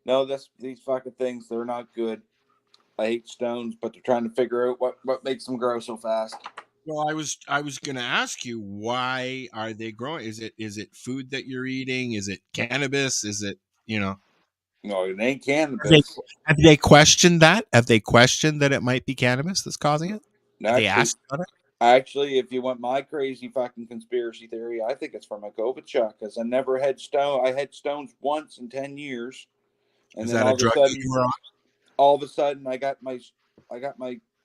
that's these fucking things. They're not good. I hate stones, but they're trying to figure out what makes them grow so fast. Well, I was going to ask you, why are they growing? Is it food that you're eating? Is it cannabis? Is it, No, it ain't cannabis. Have they questioned that? Have they questioned that it might be cannabis that's causing it? Have they asked about it? Actually, if you want my crazy fucking conspiracy theory, I think it's from my COVID shot because I never had stone. I had stones once in 10 years, and Is then that a drug you were on? all of a sudden I got my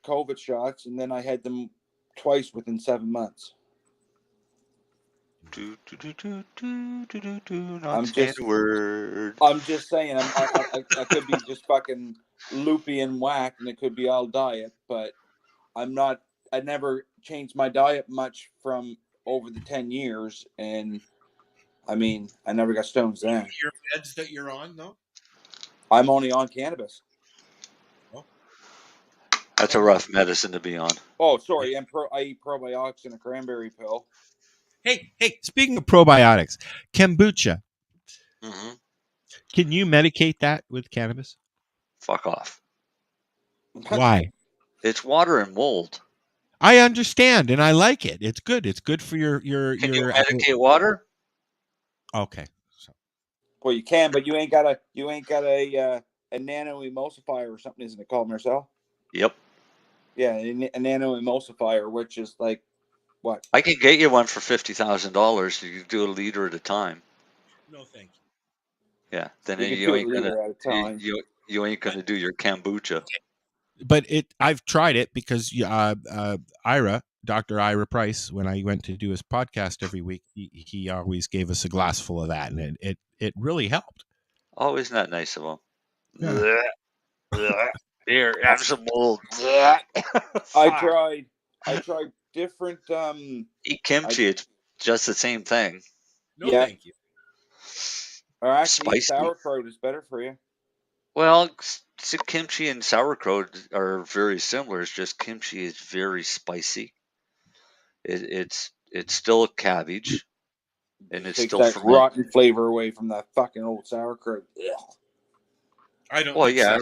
COVID shots, and then I had them twice within 7 months. I'm just a word. I'm just saying, I could be just fucking loopy and whack, and it could be all diet, but I'm not. I never changed my diet much from over the 10 years, and I mean, I never got stones then. Your meds that you're on, though? I'm only on cannabis. That's a rough medicine to be on. Oh, sorry, I eat probiotics and a cranberry pill. Hey, speaking of probiotics, kombucha. Mm-hmm. Can you medicate that with cannabis? Fuck off. Why? It's water and mold. I understand, and I like it. It's good. It's good for your. Can you medicate water? Okay. Well, you can, but you ain't got a nano emulsifier or something, isn't it called, Marcel? Yep. Yeah, a nano emulsifier, which is like what? I can get you one for $50,000. You can do a liter at a time. No, thank you. Yeah, then You you ain't gonna do your kombucha. But I've tried it because Dr. Ira Price, when I went to do his podcast every week, he always gave us a glass full of that, and it really helped. Oh, isn't that nice of him? Yeah. Here, have some mold. I tried different. Eat kimchi. It's just the same thing. No, thank you. Or actually, Spicy. sauerkraut is better for you. Well, kimchi and sauerkraut are very similar. It's just kimchi is very spicy. It's still cabbage, and it's Takes still that fermented. rotten flavor away from that fucking old sauerkraut. Ugh. I don't. Well, yeah,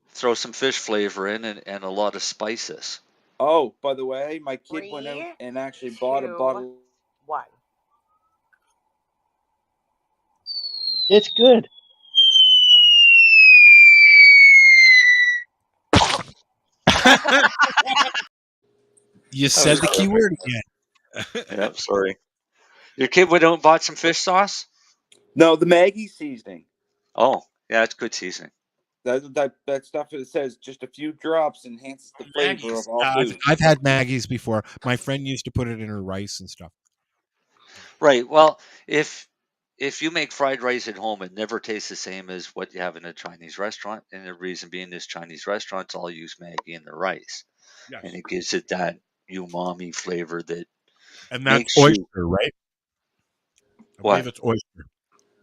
throw some fish flavor in and a lot of spices. Oh, by the way, my kid went out and actually bought a bottle. One. It's good. You said the key word again. Yep, sorry. Your kid went out and bought some fish sauce? No, the Maggie seasoning. Oh, yeah, it's good seasoning. That stuff that says just a few drops enhances the flavor of all food. I've had Maggie's before. My friend used to put it in her rice and stuff. Right. Well, if you make fried rice at home, it never tastes the same as what you have in a Chinese restaurant. And the reason being is Chinese restaurants all use Maggie in the rice. Yes. And it gives it that umami flavor that And that's makes oyster, you... right? I What? believe it's oyster.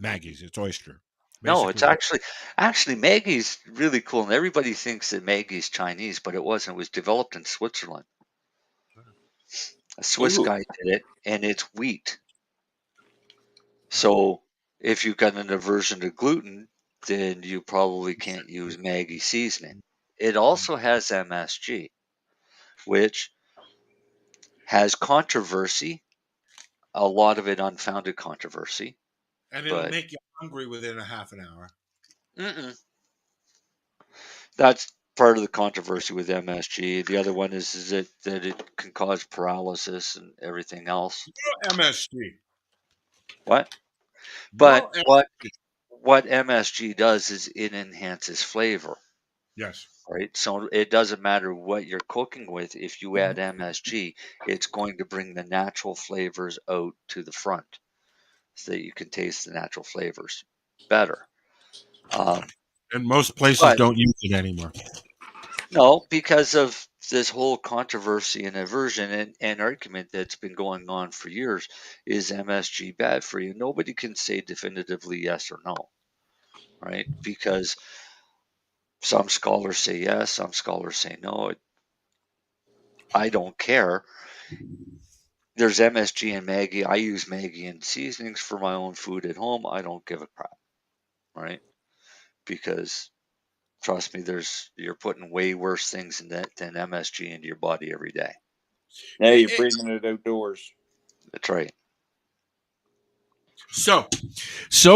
Maggie's, it's oyster. No, it's actually Maggie's really cool, and everybody thinks that Maggie's Chinese, but it wasn't. It was developed in Switzerland. A Swiss guy did it, and it's wheat. So if you've got an aversion to gluten, then you probably can't use Maggie seasoning. It also has MSG, which has controversy, a lot of it unfounded controversy. And it'll make you hungry within a half an hour. That's part of the controversy with MSG. The other one is that it can cause paralysis and everything else. MSG. What? But what MSG does is it enhances flavor. Yes. right? So it doesn't matter what you're cooking with. If you add MSG, it's going to bring the natural flavors out to the front so that you can taste the natural flavors better. And most places But don't use it anymore. no, because of this whole controversy and aversion and argument that's been going on for years. Is MSG bad for you? Nobody can say definitively yes or no, right? Because some scholars say yes, some scholars say no. I don't care. There's MSG in Maggi. I use Maggi in seasonings for my own food at home. I don't give a crap, right? Because trust me, you're putting way worse things in that than MSG into your body every day. Yeah, you're breathing it outdoors. That's right. So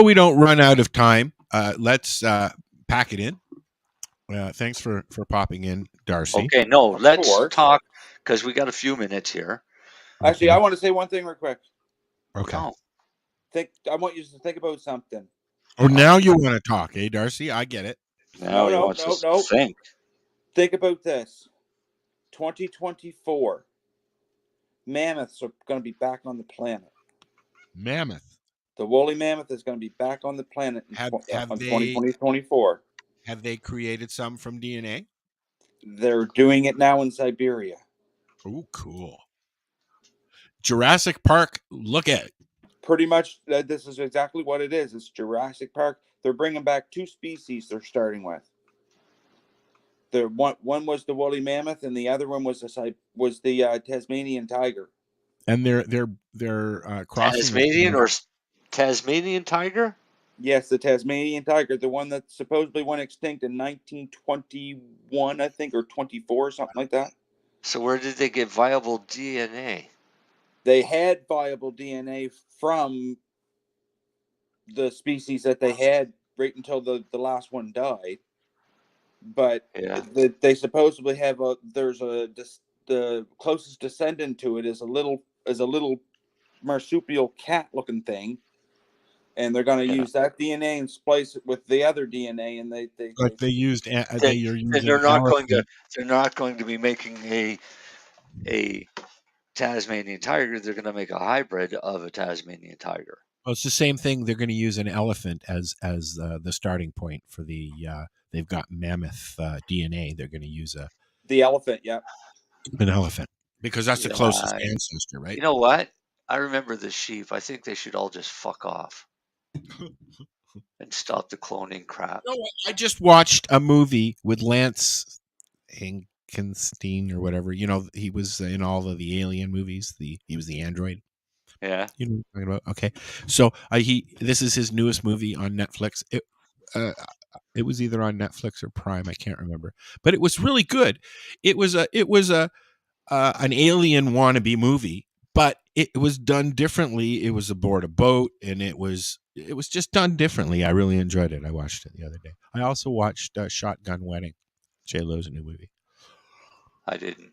we don't run out of time. Let's pack it in. Thanks for popping in, Darcy. Okay, no, Of let's course. talk because we got a few minutes here. Actually, I want to say one thing real quick. Okay. Oh, I want you to think about something. Oh, now you want to talk, eh, Darcy? I get it. now he wants us to think. Think about this. 2024. Mammoths are going to be back on the planet. Mammoth. The woolly mammoth is going to be back on the planet in Have 2024. Have they created some from DNA? They're doing it now in Siberia. Oh, cool. Jurassic Park, look at it. Pretty much, this is exactly what it is. It's Jurassic Park. They're bringing back 2 species they're starting with. One was the woolly mammoth, and the other one was the Tasmanian tiger. And they're crossing Tasmanian tiger? Yes, the Tasmanian tiger, the one that supposedly went extinct in 1921, I think, or 24, something like that. So where did they get viable DNA? They had viable DNA from the species that they had right until the last one died. But they supposedly have the closest descendant to it is a little marsupial cat looking thing, and they're going to use that DNA and splice it with the other DNA, and they're not going to be making a Tasmanian tiger. They're going to make a hybrid of a Tasmanian tiger. Well, it's the same thing. They're going to use an elephant as the starting point for the. They've got mammoth DNA. They're going to use the elephant. Yeah, an elephant because that's the closest ancestor, right? You know what? I remember the sheep. I think they should all just fuck off and stop the cloning crap. You know what? I just watched a movie with Lance Henriksen or whatever. You know, he was in all of the Alien movies. He was the android. Yeah. You know what I'm talking about? Okay. So this is his newest movie on Netflix. It was either on Netflix or Prime, I can't remember. But it was really good. It was an alien wannabe movie, but it was done differently. It was aboard a boat, and it was just done differently. I really enjoyed it. I watched it the other day. I also watched Shotgun Wedding, J-Lo's new movie. I didn't.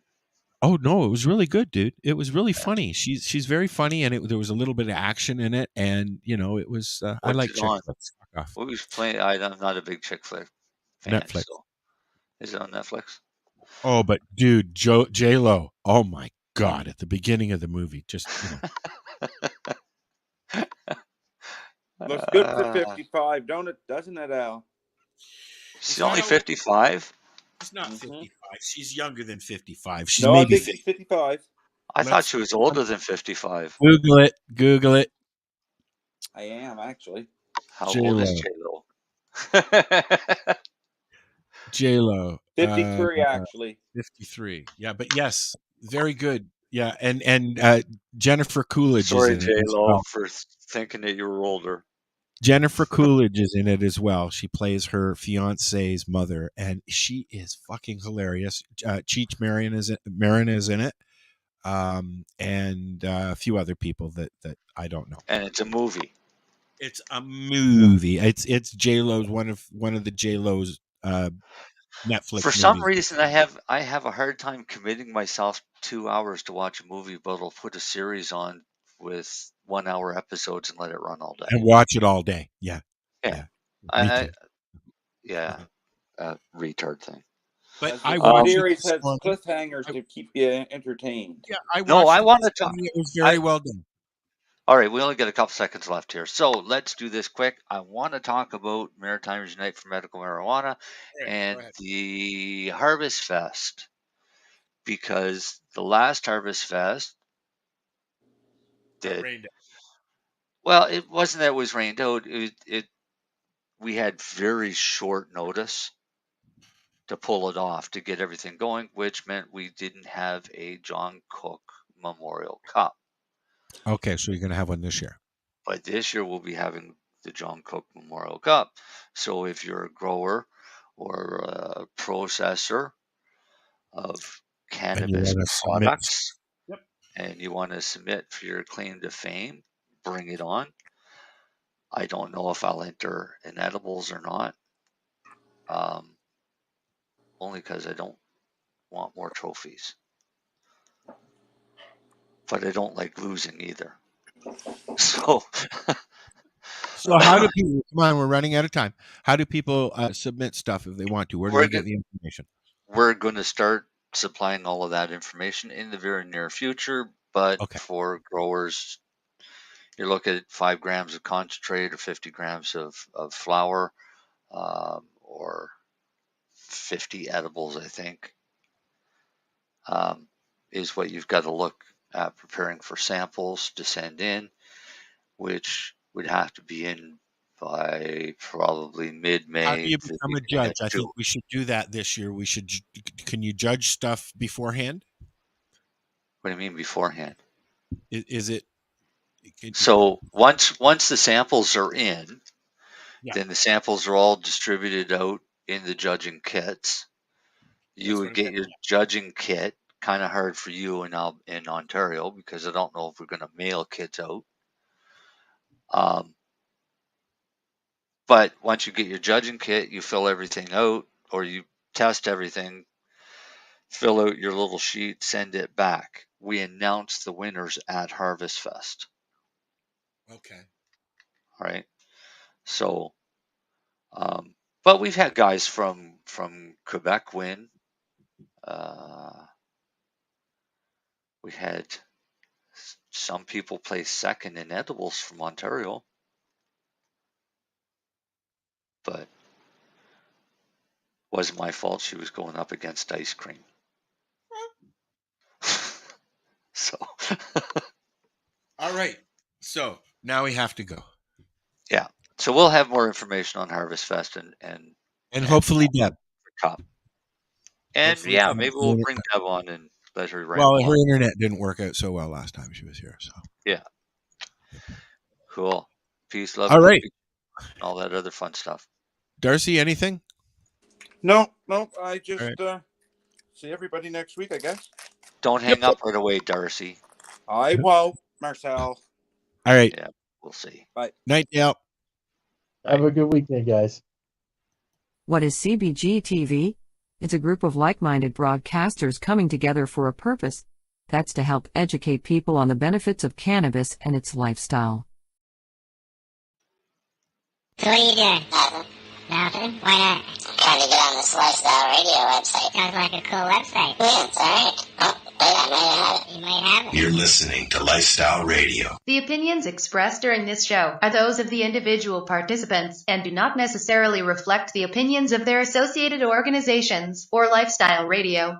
Oh no, it was really good, dude. It was really funny. She's very funny, and there was a little bit of action in it, and it was. I like chick flicks. What was playing? I'm not a big chick flick fan. Netflix. So. Is it on Netflix? Oh, but dude, J-Lo. Oh my God! At the beginning of the movie, just. Looks good for 55, doesn't it, Al? She's only 55. She's not 55. She's younger than 55. She's no, maybe I think she's 55. I thought she was older than 55. Google it. I am, actually. How old is J-Lo? J-Lo. 53, actually. 53. Yeah, but yes, very good. Yeah, and Jennifer Coolidge Sorry, is in it. J-Lo, for thinking that you were older. Jennifer Coolidge is in it as well. She plays her fiance's mother, and she is fucking hilarious. Cheech Marin is in it, and a few other people that I don't know. And it's a movie. It's a movie. It's J-Lo's one of the J-Lo's Netflix. For some reason, I have a hard time committing myself 2 hours to watch a movie, but I'll put a series on with 1 hour episodes and let it run all day. And watch it all day. Yeah. Retard thing. But As I the watched it series this has morning. cliffhangers to keep you entertained. Yeah, I No, watched I it want to this talk. morning. It was very well done. All right, we only got a couple seconds left here. So let's do this quick. I want to talk about Maritimers Unite for Medical Marijuana and the Harvest Fest, because the last Harvest Fest did well. It wasn't that it was rained out. We had very short notice to pull it off, to get everything going, which meant we didn't have a John Cook Memorial Cup. Okay, so you're going to have one this year. But this year we'll be having the John Cook Memorial Cup. So if you're a grower or a processor of cannabis products and you want to submit for your claim to fame, bring it on. I don't know if I'll enter in edibles or not. Only because I don't want more trophies. But I don't like losing either. So how do people, come on, we're running out of time. How do people submit stuff if they want to? Where do they get the information? We're going to start supplying all of that information in the very near future. But for growers, you look at 5 grams of concentrate or 50 grams of flour, or 50 edibles, I think, is what you've got to look at preparing for samples to send in, which would have to be in by probably mid-May. How do you become a judge? I think we should do that this year. We should. Can you judge stuff beforehand? What do you mean beforehand? Is it? So once the samples are in, then the samples are all distributed out in the judging kits. You would get your judging kit. Kind of hard for you in Ontario, because I don't know if we're going to mail kits out. But once you get your judging kit, you fill everything out, or you test everything, fill out your little sheet, send it back. We announce the winners at Harvest Fest. Okay. All right. So, but we've had guys from Quebec win. We had some people place second in edibles from Ontario. But wasn't my fault. She was going up against ice cream. So. All right. So now we have to go. Yeah. So we'll have more information on Harvest Fest and hopefully Deb. Cup. And hopefully yeah, maybe we'll bring Deb on and let her write. Well, her internet didn't work out so well last time she was here. So yeah. Cool. Peace, love. All right. All that other fun stuff. Darcy, anything? No. I just see everybody next week, I guess. Don't hang up right away, Darcy. I won't, Marcel. All right. Yeah, we'll see. Bye. Night, Dale. Have a good weekend, guys. What is CBG TV? It's a group of like-minded broadcasters coming together for a purpose. That's to help educate people on the benefits of cannabis and its lifestyle. So what are you doing? Nothing? Why not? Trying to get on this Lifestyle Radio website. Sounds like a cool website. Yeah, it's alright. Oh, wait, I might have it. You might have it. You're listening to Lifestyle Radio. The opinions expressed during this show are those of the individual participants and do not necessarily reflect the opinions of their associated organizations or Lifestyle Radio.